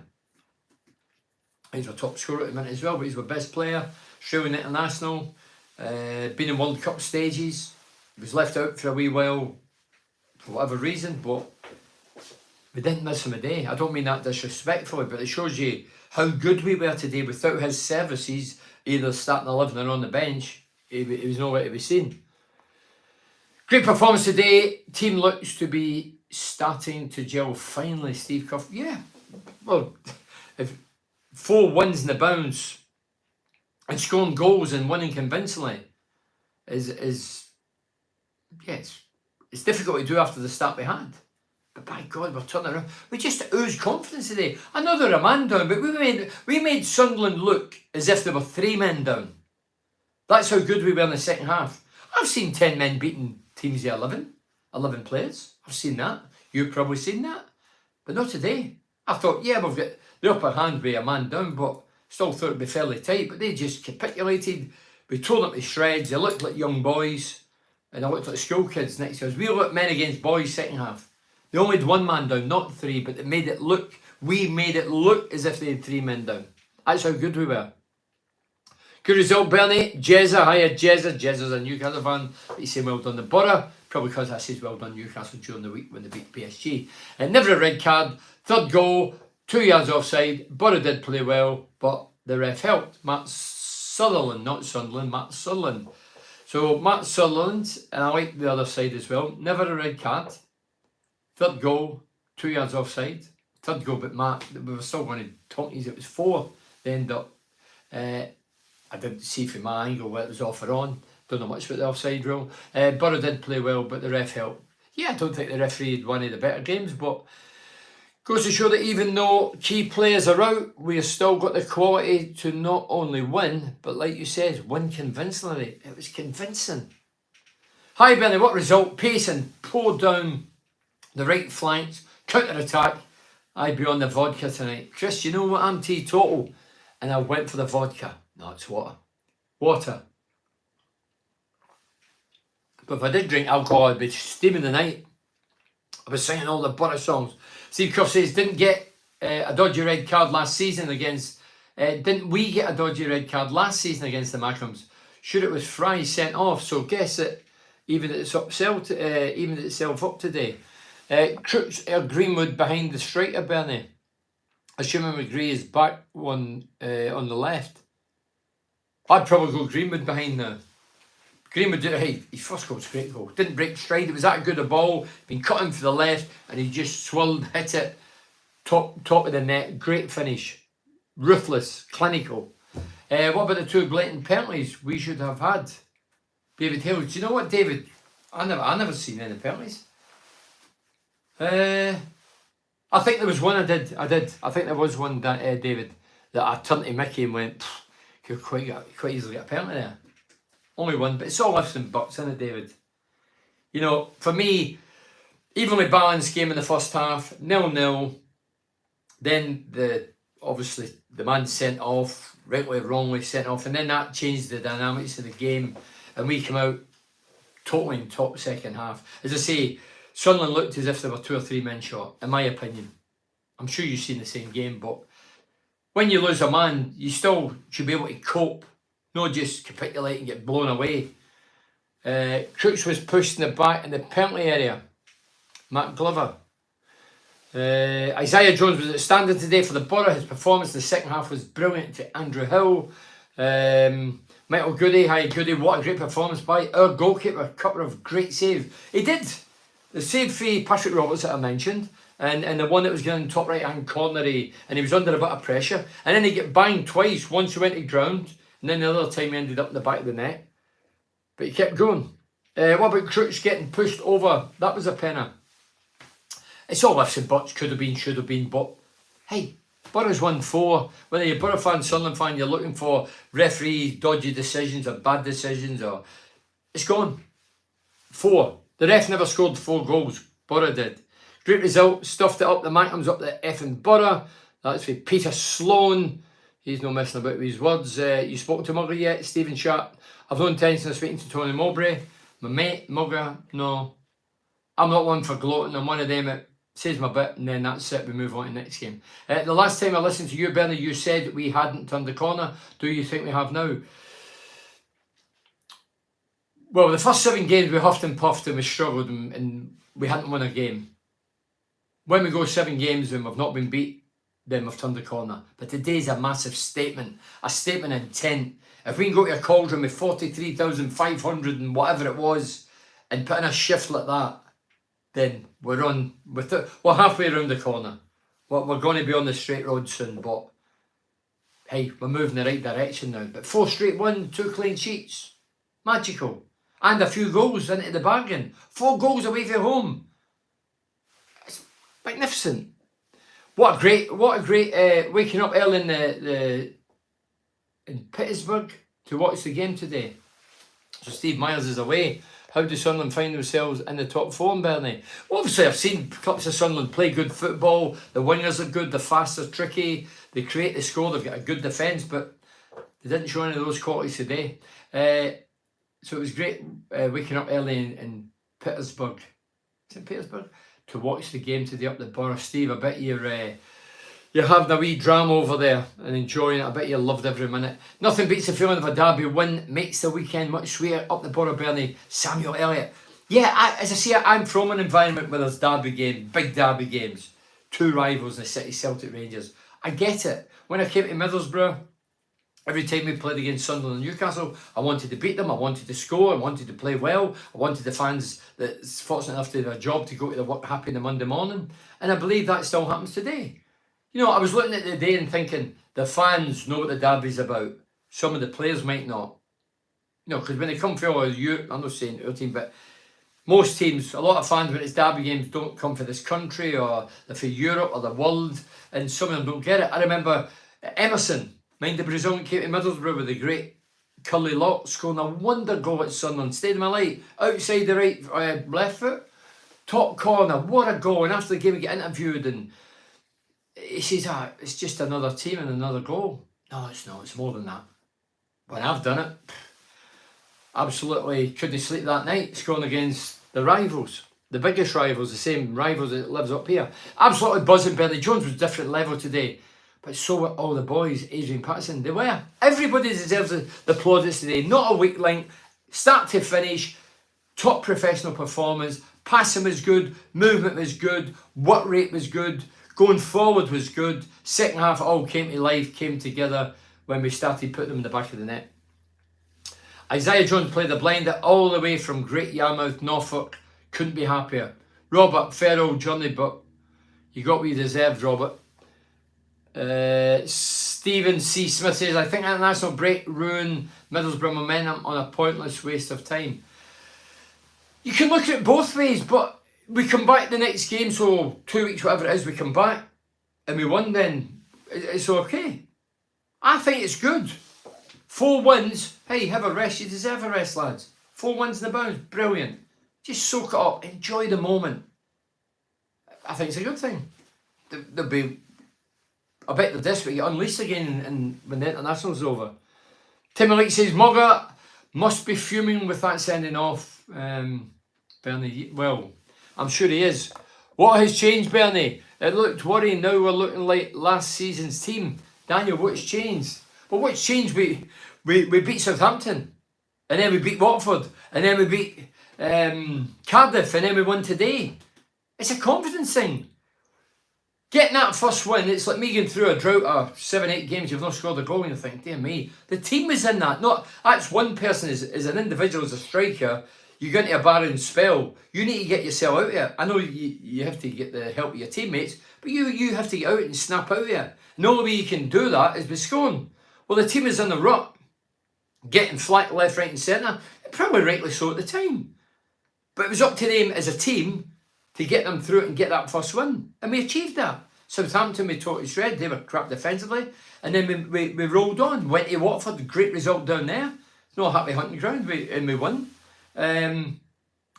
He's our top scorer at the minute as well, but he's our best player. Australian international. Been in World Cup stages. He was left out for a wee while for whatever reason, but we didn't miss him a day. I don't mean that disrespectfully, but it shows you how good we were today. Without his services, either starting 11 or on the bench, he was nowhere to be seen. Great performance today. Team looks to be starting to gel finally, Steve Cuff. Yeah, well, if 4 wins in the bounce and scoring goals and winning convincingly is it's difficult to do after the start we had. But by God, we're turning around. We just oozed confidence today. I know they're a man down, but we made Sunderland look as if they were 3 men down. That's how good we were in the second half. I've seen 10 men beating teams of 11 players. I've seen that. You've probably seen that. But not today. I thought, yeah, we've got the upper hand with a man down, but still thought it'd be fairly tight, but they just capitulated. We tore them to shreds. They looked like young boys, and they looked like school kids next to us. We looked men against boys second half. They only had 1 man down, not 3, but we made it look as if they had 3 men down. That's how good we were. Good result, Bernie. Jezza, hiya Jezza. Jezza's a Newcastle fan. He's saying well done the Borough, probably because I said well done Newcastle during the week when they beat PSG. And never a red card. 3rd goal. 2 yards offside. Borough did play well, but the ref helped. Matt Sutherland, not Sunderland, Matt Sutherland. So Matt Sutherland, and I like the other side as well. Never a red card. 3rd goal, 2 yards offside. 3rd goal, but Matt, we were still going to talkies. It was 4. They end up. I didn't see from my angle whether it was off or on. Don't know much about the offside rule. Borough did play well, but the ref helped. Yeah, I don't think the referee had one of the better games, but goes to show that even though key players are out, we have still got the quality to not only win, but like you said, win convincingly. It was convincing. Hi Benny, what result? Pace and pour down the right flanks, counter-attack. I'd be on the vodka tonight. Chris, you know what? I'm teetotal. And I went for the vodka. No, it's water. Water. But if I did drink alcohol, I'd be steaming the night. I was singing all the Butter songs. Steve Cruff says, didn't get a dodgy red card last season against... didn't we get a dodgy red card last season against the Mackhams? Sure, it was Fry sent off, so guess it even itself up today. Crooks Greenwood behind the striker, Bernie. Assuming McGree is back on the left. I'd probably go Greenwood behind now. Greenwood, hey, his first goal was a great goal. Didn't break stride, it was that good a ball. Been cut in for the left, and he just swirled, hit it, top of the net. Great finish. Ruthless, clinical. What about the two blatant penalties we should have had? David Hale. Do you know what, David? I never seen any penalties. I think there was one I did. I think there was one, that, David, that I turned to Mickey and went, could quite easily get a penalty there. Only one, but it's all ifs and buts, isn't it, David? You know, for me, evenly balanced game in the first half, 0-0. Then obviously the man sent off, rightly or wrongly sent off, and then that changed the dynamics of the game, and we come out totally in top second half. As I say, Sunderland looked as if they were 2 or 3 men short, in my opinion. I'm sure you've seen the same game, but when you lose a man, you still should be able to cope, not just capitulate and get blown away. Crooks was pushed in the back in the penalty area. Matt Glover. Isaiah Jones was outstanding today for the Borough. His performance in the second half was brilliant to Andrew Hill. Michael Goody, hi Goody, what a great performance by our goalkeeper. A couple of great saves. He did. The save for Patrick Roberts that I mentioned, and the one that was going top right hand corner, and he was under a bit of pressure, and then he got banged twice. Once he went to ground, and then the other time he ended up in the back of the net. But he kept going. What about Crooks getting pushed over? That was a penner. It's all ifs and buts, could have been, should have been, but hey, Borough's won 4. Whether you're a Borough fan, Sunderland fan, you're looking for referee dodgy decisions or bad decisions, or it's gone. 4. The ref never scored 4 goals. Borough did. Great result. Stuffed it up. The Mackhams up the effing Borough. That's for Peter Sloan. He's no messing about with his words. You spoke to Mugger yet? Stephen Sharp. I've no intention of speaking to Tony Mowbray. My mate, Mugger, no. I'm not one for gloating. I'm one of them that says my bit, and then that's it. We move on to the next game. The last time I listened to you, Bernie, you said we hadn't turned the corner. Do you think we have now? Well, the first 7 games we huffed and puffed and we struggled and we hadn't won a game. When we go 7 games and we've not been beat, then we've turned the corner. But today's a massive statement, a statement of intent. If we can go to a cauldron with 43,500 and whatever it was and put in a shift like that, then we're on with it. We're halfway around the corner. We're going to be on the straight road soon, but hey, we're moving in the right direction now. But 4 straight wins, 2 clean sheets. Magical. And a few goals into the bargain. 4 goals away from home. It's magnificent. What a great waking up early in Pittsburgh to watch the game today. So Steve Myers is away. How do Sunderland find themselves in the top 4, Bernie? Well, obviously, I've seen clubs of Sunderland play good football. The wingers are good, the fast, they're tricky. They create, they score, they've got a good defence, but they didn't show any of those qualities today. So it was great waking up early in Pittsburgh. Is it Pittsburgh? To watch the game today up the Borough. Steve, I bet you're having a wee drama over there and enjoying it. I bet you loved every minute. Nothing beats the feeling of a derby win. Makes the weekend much sweeter. Up the Borough, Bernie. Samuel Elliott. Yeah, as I say, I'm from an environment where there's derby games, big derby games. 2 rivals in the city, Celtic Rangers. I get it. When I came to Middlesbrough, every time we played against Sunderland and Newcastle, I wanted to beat them, I wanted to score, I wanted to play well, I wanted the fans that's fortunate enough to have a job to go to the work happy on a Monday morning. And I believe that still happens today. You know, I was looking at the day and thinking, the fans know what the derby's about. Some of the players might not. You know, because when they come for you, I'm not saying our team, but most teams, a lot of fans when it's derby games don't come for this country or they're for Europe or the world, and some of them don't get it. I remember Emerson, mind the Brazilian, came to Middlesbrough with a great curly lock, scoring a wonder goal at Sunderland. Stayed in my light, outside the right left foot. top corner, what a goal. And after the game we get interviewed and he says, it's just another team and another goal. No, it's not, it's more than that. When I've done it, absolutely couldn't sleep that night, scoring against the rivals. The biggest rivals, the same rivals that lives up here. Absolutely buzzing. Bernie Jones was different level today. But so were all the boys, Adrian Patterson. They were. Everybody deserves the plaudits today. Not a weak link. Start to finish. Top professional performance. Passing was good. Movement was good. Work rate was good. Going forward was good. Second half, it all came to life, came together when we started putting them in the back of the net. Isaiah Jones played the blinder all the way from Great Yarmouth, Norfolk. Couldn't be happier. Robert, fair old journey, but you got what you deserved, Robert. Stephen C. Smith says, I think international break ruined Middlesbrough momentum on a pointless waste of time. You can look at it both ways, but we come back the next game, so 2 weeks, whatever it is, we come back and we won, then it's okay. I think it's good. 4 wins, hey, have a rest, you deserve a rest, lads. 4 wins in the bounce, brilliant. Just soak it up, enjoy the moment. I think it's a good thing. There'll be, I bet they're desperate to get unleashed again and when the international's over. Tim Malik says, Mugger must be fuming with that sending off. Bernie, well, I'm sure he is. What has changed, Bernie? It looked worrying, now we're looking like last season's team. Daniel, what's changed? Well, what's changed? We beat Southampton, and then we beat Watford, and then we beat Cardiff, and then we won today. It's a confidence thing. Getting that first win, it's like me going through a drought of 7-8 games, you've not scored a goal, and you think, dear me, the team was in that. Not that's one person as an individual, as a striker. You get into a barren spell. You need to get yourself out of it. I know you have to get the help of your teammates, but you have to get out and snap out of it. And the only way you can do that is by scoring. Well, the team is in the rut, getting flat left, right, and centre. Probably rightly so at the time. But it was up to them as a team to get them through it and get that first win. And we achieved that. Southampton, we totally shred. They were crap defensively. And then we rolled on. Went to Watford. Great result down there. No happy hunting ground. And we won. And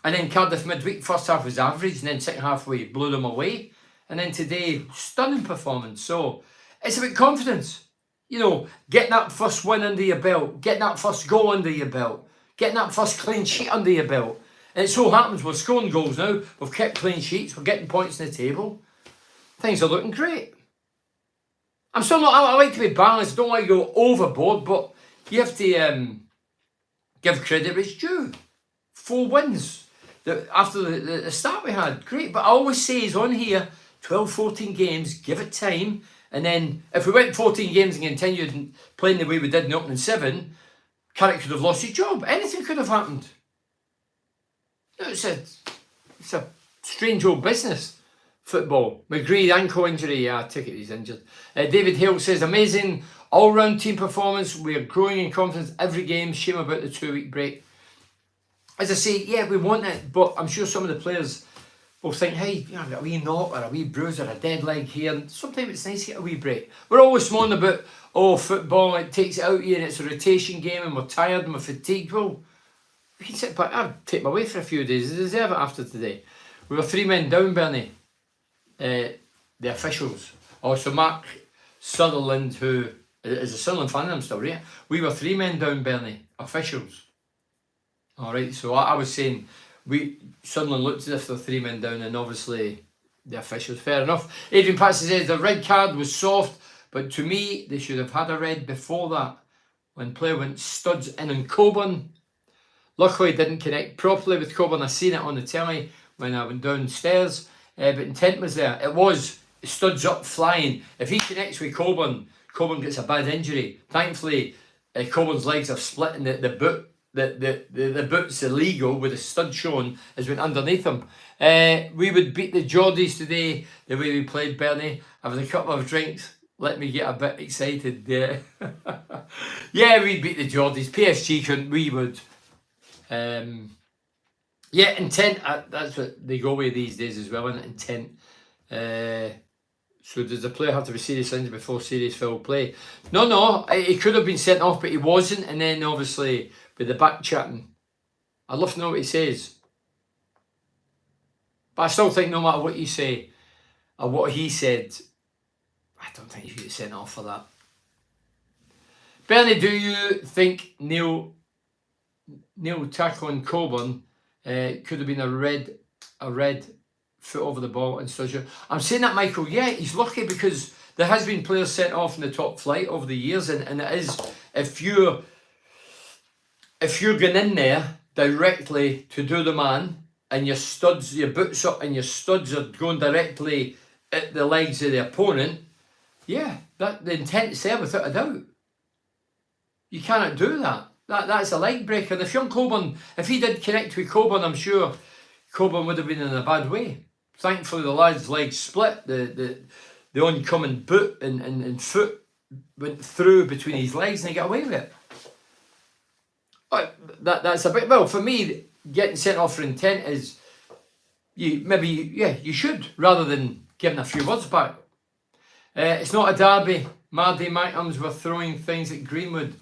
then Cardiff midweek. First half was average. And then second half we blew them away. And then today, stunning performance. So it's about confidence. You know, getting that first win under your belt. Getting that first goal under your belt. Getting that first clean sheet under your belt. And it so happens we're scoring goals now. We've kept clean sheets. We're getting points in the table. Things are looking great. I'm still not. I like to be balanced. I don't like to go overboard, but you have to give credit where it's due. 4 wins after the start we had. Great. But I always say is on here, 12, 14 games, give it time. And then if we went 14 games and continued playing the way we did in the opening 7, Carrick could have lost his job. Anything could have happened. It's a strange old business, football. McGree, ankle injury, yeah, I take it he's injured. David Hale says, amazing all-round team performance. We are growing in confidence every game. Shame about the 2-week break. As I say, yeah, we want it, but I'm sure some of the players will think, hey, you know, a wee knock or a wee bruise or a dead leg here. And sometimes it's nice to get a wee break. We're always moaning about, football, it takes it out of you and it's a rotation game and we're tired and we're fatigued. Well, we can sit back. I'll take my away for a few days. I deserve it after today. We were 3 men down, Bernie. The officials. Also, Mark Sunderland, who is a Sunderland fan, I'm still right. We were 3 men down, Bernie. Officials. All right. So I was saying, Sunderland looked as if they're 3 men down, and obviously the officials. Fair enough. Adrian Patsy says the red card was soft, but to me they should have had a red before that. When player went studs in on Coburn. Luckily, didn't connect properly with Coburn. I seen it on the telly when I went downstairs, but intent was there. It was studs up flying. If he connects with Coburn, Coburn gets a bad injury. Thankfully, Coburn's legs are split, and the boot, the boot's illegal with the stud showing has went underneath him. We would beat the Geordies today the way we played, Bernie. Having a couple of drinks, let me get a bit excited. Yeah, yeah, we'd beat the Geordies. PSG couldn't. We would. Yeah, intent, that's what they go with these days as well, isn't it? Intent. So does the player have to be serious injured before serious foul play? No, he could have been sent off, but he wasn't. And then obviously with the back chatting, I'd love to know what he says. But I still think no matter what you say or what he said, I don't think you should get sent off for that. Bernie, do you think Neil tackling Coburn could have been a red foot over the ball and Sturridge? I'm saying that, Michael. Yeah, he's lucky because there has been players sent off in the top flight over the years, and it is if you're going in there directly to do the man and your boots up and your studs are going directly at the legs of the opponent, yeah, that the intent is there without a doubt. You cannot do that. That's a leg breaker. And if young Coburn, if he did connect with Coburn, I'm sure Coburn would have been in a bad way. Thankfully, the lad's legs split. The oncoming boot and foot went through between his legs and he got away with it. But that's a bit, well, for me, getting sent off for intent is, you should, rather than giving a few words back. It's not a derby. Mardy Mackhams were throwing things at Greenwood.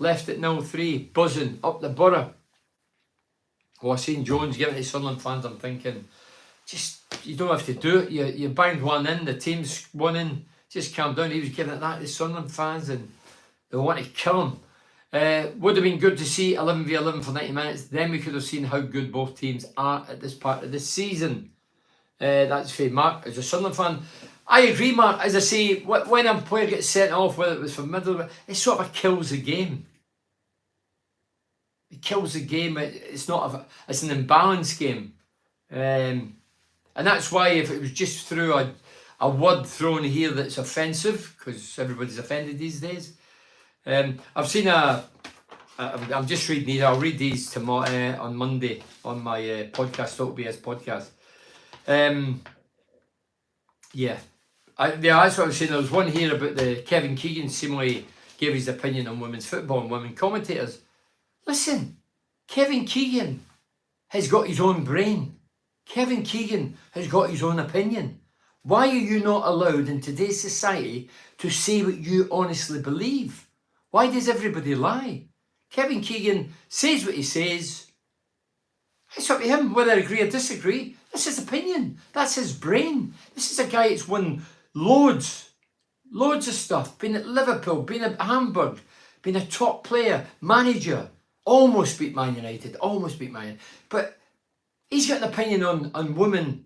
Left at 0-3, buzzing up the borough. Oh, I seen Jones giving it to Sunderland fans. I'm thinking, just, you don't have to do it. You banged one in, the team's one in. Just calm down. He was giving it that to Sunderland fans and they want to kill him. Would have been good to see 11v11 for 90 minutes. Then we could have seen how good both teams are at this part of the season. That's for Mark as a Sunderland fan. I agree, Mark. As I say, when a player gets sent off, whether it was for Middlesbrough, it sort of kills the game. It kills the game. It's an imbalanced game. And that's why if it was just through a word thrown here that's offensive, because everybody's offended these days. I've seen I'm just reading these. I'll read these tomorrow on Monday on my podcast, Total BS podcast. That's what I was saying. There was one here about the Kevin Keegan seemingly gave his opinion on women's football and women commentators. Listen, Kevin Keegan has got his own brain. Kevin Keegan has got his own opinion. Why are you not allowed in today's society to say what you honestly believe? Why does everybody lie? Kevin Keegan says what he says. It's up to him whether I agree or disagree. That's his opinion. That's his brain. This is a guy that's won loads of stuff. Been at Liverpool, been at Hamburg, been a top player, manager. Almost beat Man United. But he's got an opinion on women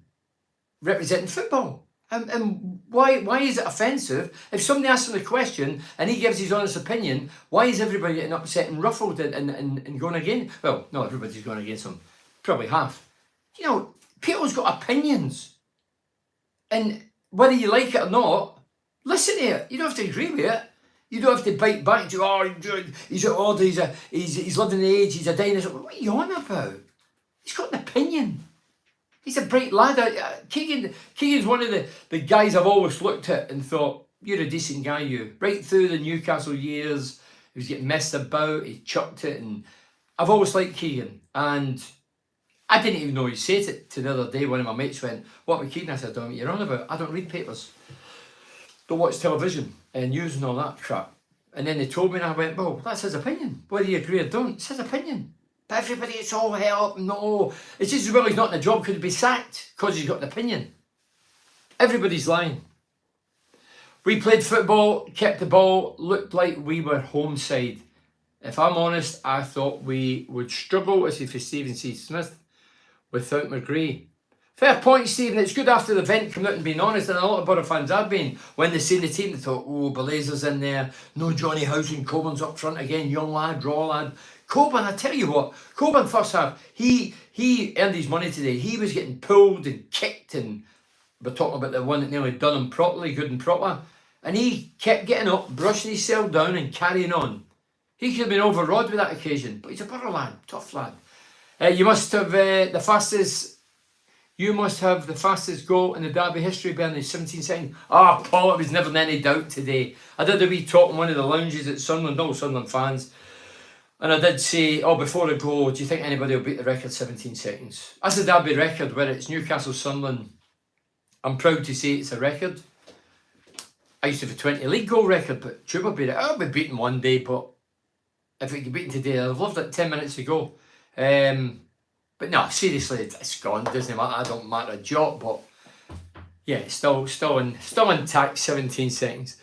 representing football. And why is it offensive? If somebody asks him a question and he gives his honest opinion, why is everybody getting upset and ruffled and going against? Well, no, everybody's going against him. Probably half. You know, people's got opinions. And whether you like it or not, listen to it. You don't have to agree with it. You don't have to bite back to, he's old, he's lived in the age, he's a dinosaur. What are you on about? He's got an opinion. He's a bright lad. Keegan's one of the guys I've always looked at and thought, you're a decent guy, you. Right through the Newcastle years, he was getting messed about, he chucked it, and I've always liked Keegan. And I didn't even know he said it to the other day. One of my mates went, what about Keegan? I said, I don't know what you're on about. I don't read papers. Don't watch television and news and all that crap. And then they told me and I went, well, that's his opinion. Whether you agree or don't, it's his opinion. But everybody, it's all hell up. No, it's just as well he's not in a job, could he be sacked because he's got an opinion. Everybody's lying. We played football, kept the ball, looked like we were home side. If I'm honest, I thought we would struggle, as if it's Stephen C. Smith, without McGree. Fair point, Stephen. It's good after the event coming out and being honest, and a lot of Borough fans have been. When they seen the team, they thought, oh, Belazer's in there. No Johnny Housen, Coburn's up front again. Young lad, raw lad. Coburn, I tell you what, Coburn first half, he earned his money today. He was getting pulled and kicked, and we're talking about the one that nearly done him properly, good and proper. And he kept getting up, brushing himself down and carrying on. He could have been overawed with that occasion, but he's a Borough lad, tough lad. You must have the fastest goal in the derby history, Bernie, 17 seconds. Paul, it was never in any doubt today. I did a wee talk in one of the lounges at Sunderland, all Sunderland fans. And I did say, before I go, do you think anybody will beat the record 17 seconds? That's a derby record, where it's Newcastle, Sunderland. I'm proud to say it's a record. I used to have a 20 league goal record, but Chuba beat it. I'll be beaten one day, but if it could beat today, I'd have loved it 10 minutes ago. But But no, seriously, it's gone. Doesn't matter. I don't matter a jot. But yeah, still intact. 17 seconds.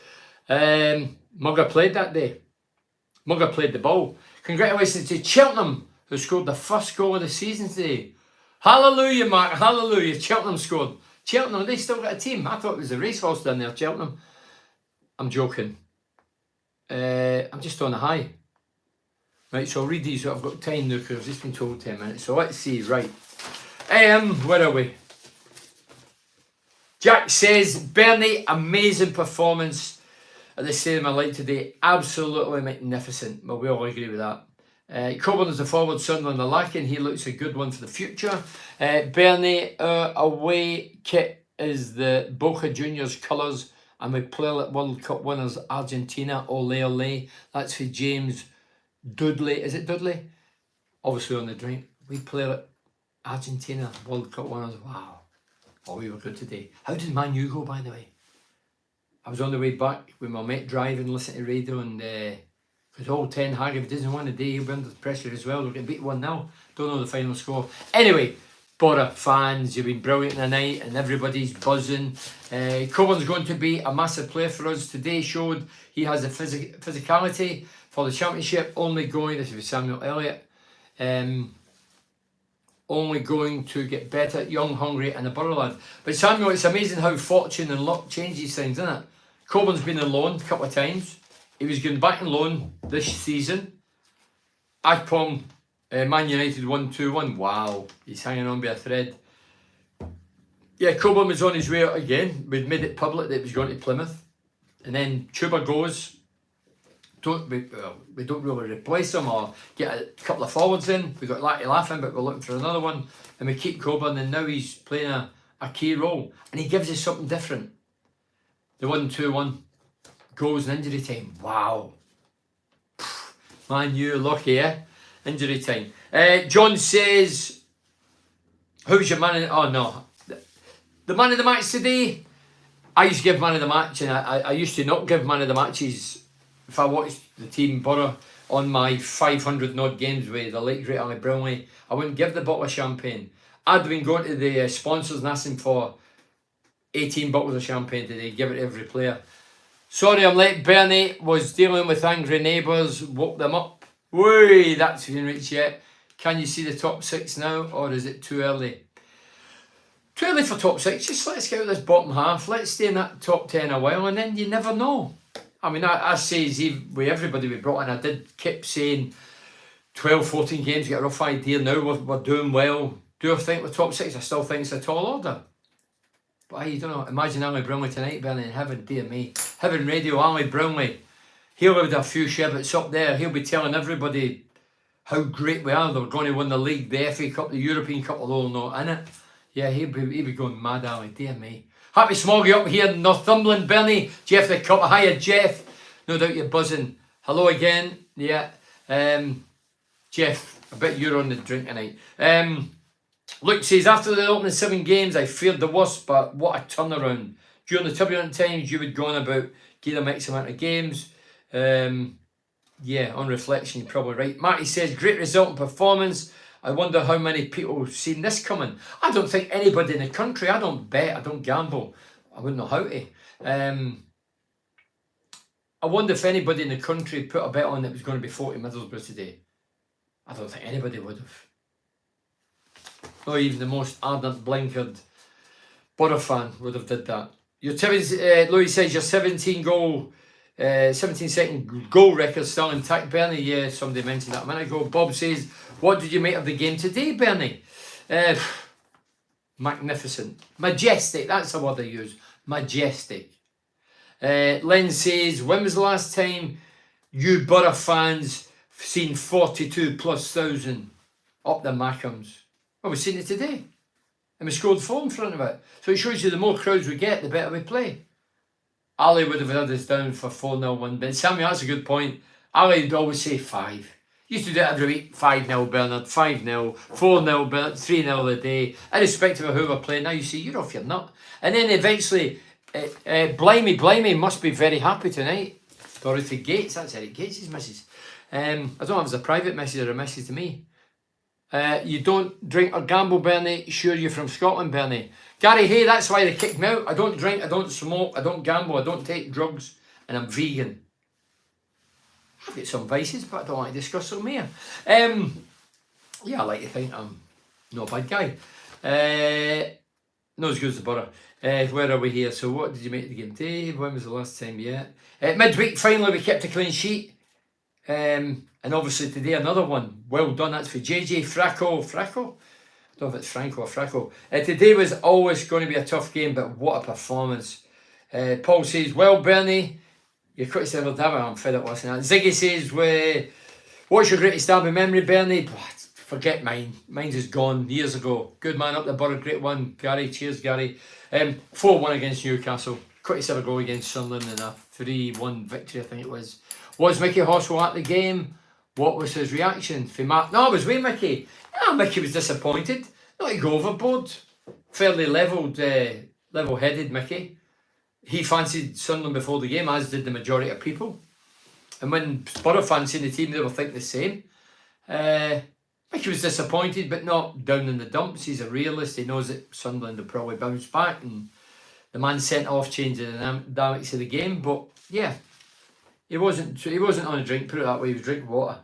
Mugger played that day. Mugger played the ball. Congratulations to Cheltenham, who scored the first goal of the season today. Hallelujah, Mark. Hallelujah. Cheltenham scored. Cheltenham, they still got a team. I thought it was a racehorse down there, Cheltenham. I'm joking. I'm just on a high. Right, so I'll read these. I've got time now because I've just been told 10 minutes. So let's see. Right. Where are we? Jack says, Bernie, amazing performance at the Stadium of Light today. Absolutely magnificent. Well, we all agree with that. Coburn is the forward Sunderland are lacking. He looks a good one for the future. Bernie, our away kit is the Boca Juniors colours, and we play like World Cup winners Argentina. Ole ole. That's for James Dudley. Is it Dudley? Obviously on the drink. We play like Argentina World Cup winners. Wow. Oh, we were good today. How did Man U go, by the way? I was on the way back with my mate driving, listening to radio, and because old Ten Hag, if he doesn't win today, he'll be under pressure as well. We're getting beat 1-0. Don't know the final score. Anyway, Borough fans, you've been brilliant tonight, and everybody's buzzing. Coburn's going to be a massive player for us. Today showed he has the physicality for the championship. Only going, this is Samuel Elliott, only going to get better, young, hungry, and a Borough lad. But Samuel, it's amazing how fortune and luck changes things, isn't it? Coburn's been on loan a couple of times. He was going back on loan this season. Akpom, Man United 1-2-1. Wow, he's hanging on by a thread. Yeah, Coburn was on his way out again. We'd made it public that he was going to Plymouth. And then Chuba goes. We don't really replace him or get a couple of forwards in. We got Lackey laughing, but we're looking for another one. And we keep Coburn, and now he's playing a key role. And he gives us something different. The 1-2-1 goals in injury time. Wow. Man, you're lucky, eh? Injury time. John says, who's your man? Oh, no. The man of the match today, I used to give man of the match, and I used to not give man of the matches if I watched the team Borough on my 500 odd games with the late great Ali Brownlee. I wouldn't give the bottle of champagne. I'd been going to the sponsors and asking for 18 bottles of champagne today, give it to every player. Sorry I'm late. Bernie was dealing with angry neighbours, woke them up. Whey, that's been reached yet. Can you see the top 6 now, or is it too early? Too early for top 6. Just let's get out this bottom half. Let's stay in that top 10 a while, and then you never know. I mean, I say, with everybody we brought in, I did keep saying 12, 14 games, get a rough idea. Now we're doing well. Do I think we're top 6? I still think it's a tall order. But I don't know. Imagine Ali Brownlee tonight, Bernie, in heaven, dear me. Heaven Radio, Ali Brownlee. He'll have a few sherbets up there. He'll be telling everybody how great we are. They're going to win the league, the FA Cup, the European Cup, although not in it. Yeah, he'll be going mad, Ali, dear me. Happy Smoggy up here in Northumberland, Bernie. Jeff the Cup. Hiya, Jeff. No doubt you're buzzing. Hello again. Yeah. Jeff, I bet you're on the drink tonight. Luke says, after the opening 7 games, I feared the worst, but what a turnaround. During the turbulent times, you would go on about give them X amount of games. Yeah, on reflection, you're probably right. Marty says, great result and performance. I wonder how many people have seen this coming. I don't think anybody in the country, I don't bet, I don't gamble. I wouldn't know how to. I wonder if anybody in the country put a bet on that it was going to be 40 Middlesbrough today. I don't think anybody would have. Not even the most ardent blinkered Borough fan would have did that. Your Louis says your 17 second goal record still intact, Bernie. Yeah, somebody mentioned that a minute ago. Bob says, what did you make of the game today, Bernie? Magnificent. Majestic, that's the word I use. Majestic. Len says, when was the last time you Borough fans seen 42,000+ up the Mackhams? Well, we've seen it today. And we scored 4 in front of it. So it shows you the more crowds we get, the better we play. Ali would have had us down for 4-0 one, but Sammy, that's a good point. Ali would always say 5. Used to do it every week. 5-0 Bernard, 5-0, 4-0 Bernard, 3-0 a day. Irrespective of who we're playing. Now you see, you're off your nut. And then eventually, Blimey must be very happy tonight. Dorothy Gates, that's Eric Gates' missus. I don't know if it's a private message or a message to me. You don't drink or gamble, Bernie. Sure, you're from Scotland, Bernie. Gary, hey, that's why they kicked me out. I don't drink, I don't smoke, I don't gamble, I don't take drugs, and I'm vegan. I've got some vices, but I don't want to discuss them here. Yeah, I like to think I'm not a bad guy. Not as good as the Borough. Where are we here? So what did you make the game today? When was the last time? Yeah. Midweek, finally, we kept a clean sheet. And obviously today, another one. Well done. That's for JJ Fracco. Fracco? I don't know if it's Franco or Fracco. Today was always going to be a tough game, but what a performance. Paul says, well, Bernie, you're quite several Derby. I'm fed up listening to that. Ziggy says, what's your greatest Derby memory, Bernie? Forget mine. Mine's is gone years ago. Good man up the Borough, great one. Gary, cheers, Gary. 4-1 against Newcastle. Quite a goal against Sunderland and a 3-1 victory, I think it was. Was Mickey Horswell at the game? What was his reaction? No, it was with Mickey. No, Mickey was disappointed. Not to go overboard. Fairly level-headed Mickey. He fancied Sunderland before the game, as did the majority of people. And when Borough fancied the team, they were thinking the same. Mickey was disappointed, but not down in the dumps. He's a realist. He knows that Sunderland will probably bounce back, and the man sent off changing the dynamics of the game. But yeah, he wasn't on a drink. Put it that way. He was drinking water.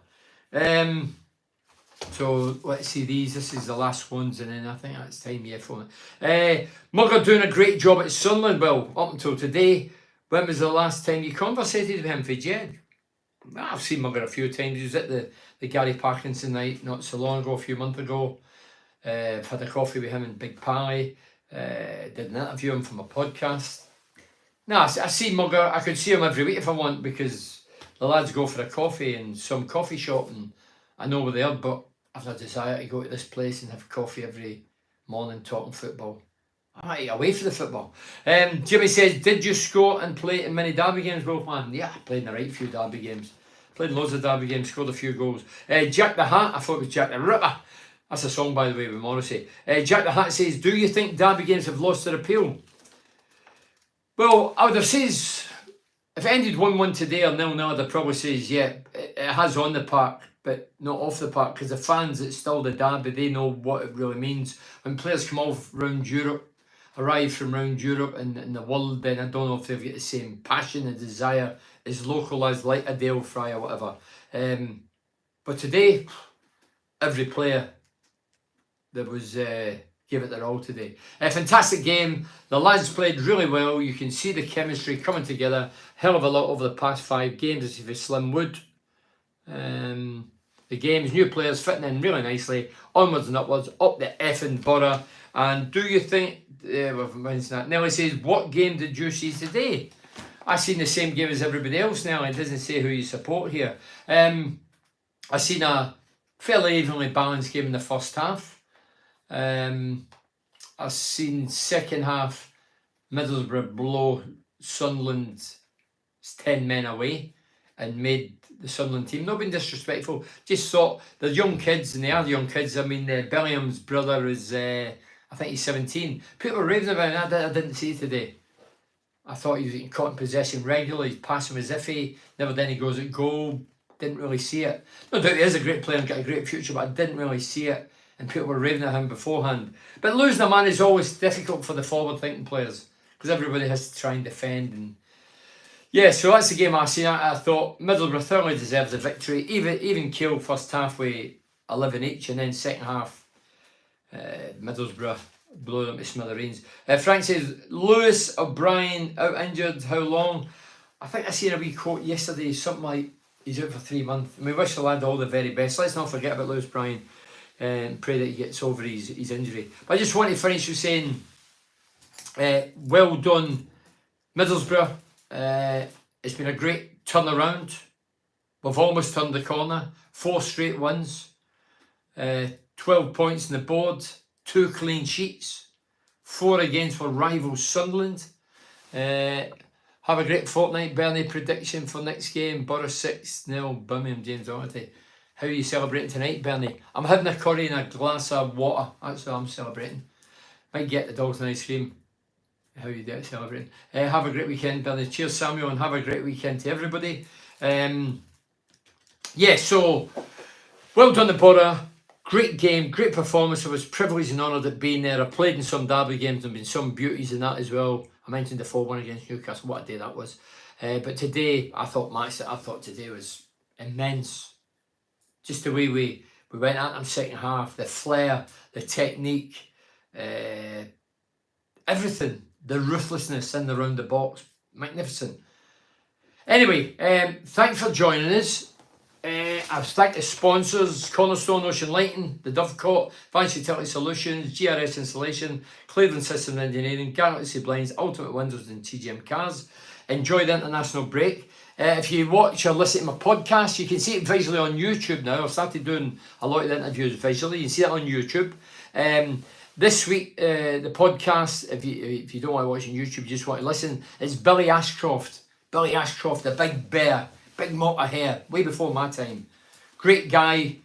So let's see these. This is the last ones, and then I think that's time. Yeah, for me. Mugger doing a great job at Sunderland. Well, up until today. When was the last time you conversated with him, Fijed? I've seen Mugger a few times. He was at the Gary Parkinson night not so long ago, a few months ago. I've had a coffee with him in Big Pally. Did an interview him from a podcast. I see Mugger. I could see him every week if I want, because the lads go for a coffee in some coffee shop, and I know we're there, but I've no desire to go to this place and have coffee every morning talking football. I might away for the football. Jimmy says, did you score and play in many derby games, Wolfman? Yeah, I played in a right few derby games. Played loads of derby games, scored a few goals. Jack the Hat, I thought it was Jack the Ripper. That's a song, by the way, with Morrissey. Jack the Hat says, do you think derby games have lost their appeal? Well, I would have says, if it ended 1-1 today or 0-0, I'd probably says, yeah, it has on the park, but not off the park, because the fans that still the derby, they know what it really means. When players come off round Europe, arrive from around Europe and the world, then I don't know if they've got the same passion and desire as local as like Adele Fry or whatever. But today, every player that was gave it their all today. A fantastic game. The lads played really well. You can see the chemistry coming together. Hell of a lot over the past 5 games, as if it's Slim Wood. The games, new players fitting in really nicely. Onwards and upwards, up the effing Borough. And do you think, we've mentioned that. Nelly says, what game did you see today? I've seen the same game as everybody else now. It doesn't say who you support here. I've seen a fairly evenly balanced game in the first half. I've seen second half Middlesbrough blow Sunderland's 10 men away and made the Sunderland team, not being disrespectful, just thought they're young kids, and they are young kids. I mean, Bellingham's brother is, I think he's 17. People were raving about him. I didn't see it today. I thought he was getting caught in possession regularly. He's passing as iffy. Never then he goes at goal. Didn't really see it. No doubt he is a great player and got a great future, but I didn't really see it. And people were raving at him beforehand. But losing a man is always difficult for the forward-thinking players, because everybody has to try and defend. And yeah, so that's the game I seen. I thought Middlesbrough thoroughly deserves a victory. Even killed first half with 11 each, and then second half, Middlesbrough blew them to smithereens. Frank says, Lewis O'Brien out injured, how long? I think I seen a wee quote yesterday, something like he's out for 3 months. And we wish the lad all the very best. Let's not forget about Lewis O'Brien and pray that he gets over his injury. But I just want to finish with saying, well done, Middlesbrough. It's been a great turnaround. We've almost turned the corner. 4 straight wins. 12 points on the board. 2 clean sheets. 4 against for rival Sunderland. Have a great fortnight. Bernie, prediction for next game. Borough 6-0. Birmingham, James Doherty. How are you celebrating tonight, Bernie? I'm having a curry and a glass of water. That's how I'm celebrating. Might get the dogs an ice cream. How you do celebrating. Have a great weekend, Bernie. Cheers, Samuel, and have a great weekend to everybody. Yeah, so well done the Borough. Great game, great performance. I was privileged and honoured at being there. I played in some derby games and been some beauties in that as well. I mentioned the 4-1 against Newcastle. What a day that was. But today, I thought today was immense. Just the way we went at them second half, the flair, the technique, everything, the ruthlessness in the round the box, magnificent. Anyway, thanks for joining us. I thank the sponsors: Cornerstone Ocean Lighting, the Dovecot, Advanced Utility Solutions, GRS Installation, Cleveland System Engineering, Guaranteed Blinds, Ultimate Windows and TGM Cars. Enjoy the international break. If you watch or listen to my podcast, you can see it visually on YouTube now. I've started doing a lot of the interviews visually. You can see it on YouTube. This week, the podcast, if you don't want to watch on YouTube, you just want to listen, it's Billy Ashcroft. Billy Ashcroft, the big bear, big mop of hair, way before my time. Great guy.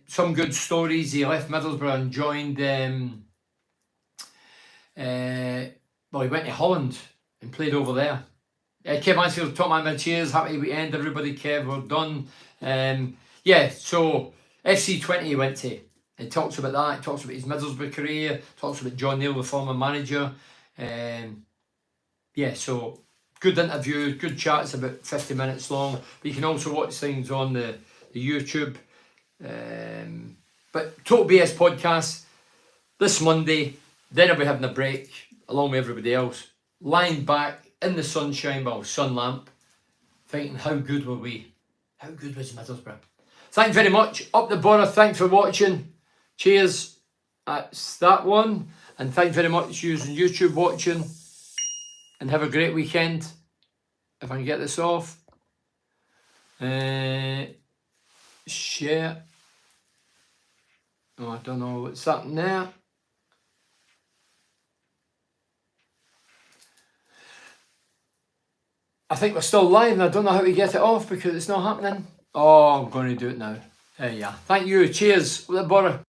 Some good stories. He left Middlesbrough and joined, he went to Holland and played over there. Kev Mansfield, top man, cheers. Happy weekend, everybody. Kev, we're done. So FC20 he went to. He talks about that. He talks about his Middlesbrough career. Talks about John Neal, the former manager. So good interview, good chat. It's about 50 minutes long. But you can also watch things on the YouTube. But Total BS podcast this Monday. Then I'll be having a break along with everybody else. Lying back in the sunshine by a sun lamp, thinking how good were we? How good was Middlesbrough? Thanks very much. Up the border. Thanks for watching. Cheers. That's that one. And thanks very much using YouTube watching. And have a great weekend. If I can get this off. Share. Oh, I don't know what's happening there. I think we're still live and I don't know how to get it off because it's not happening. Oh, I'm going to do it now. There you are. Thank you. Cheers. With the border.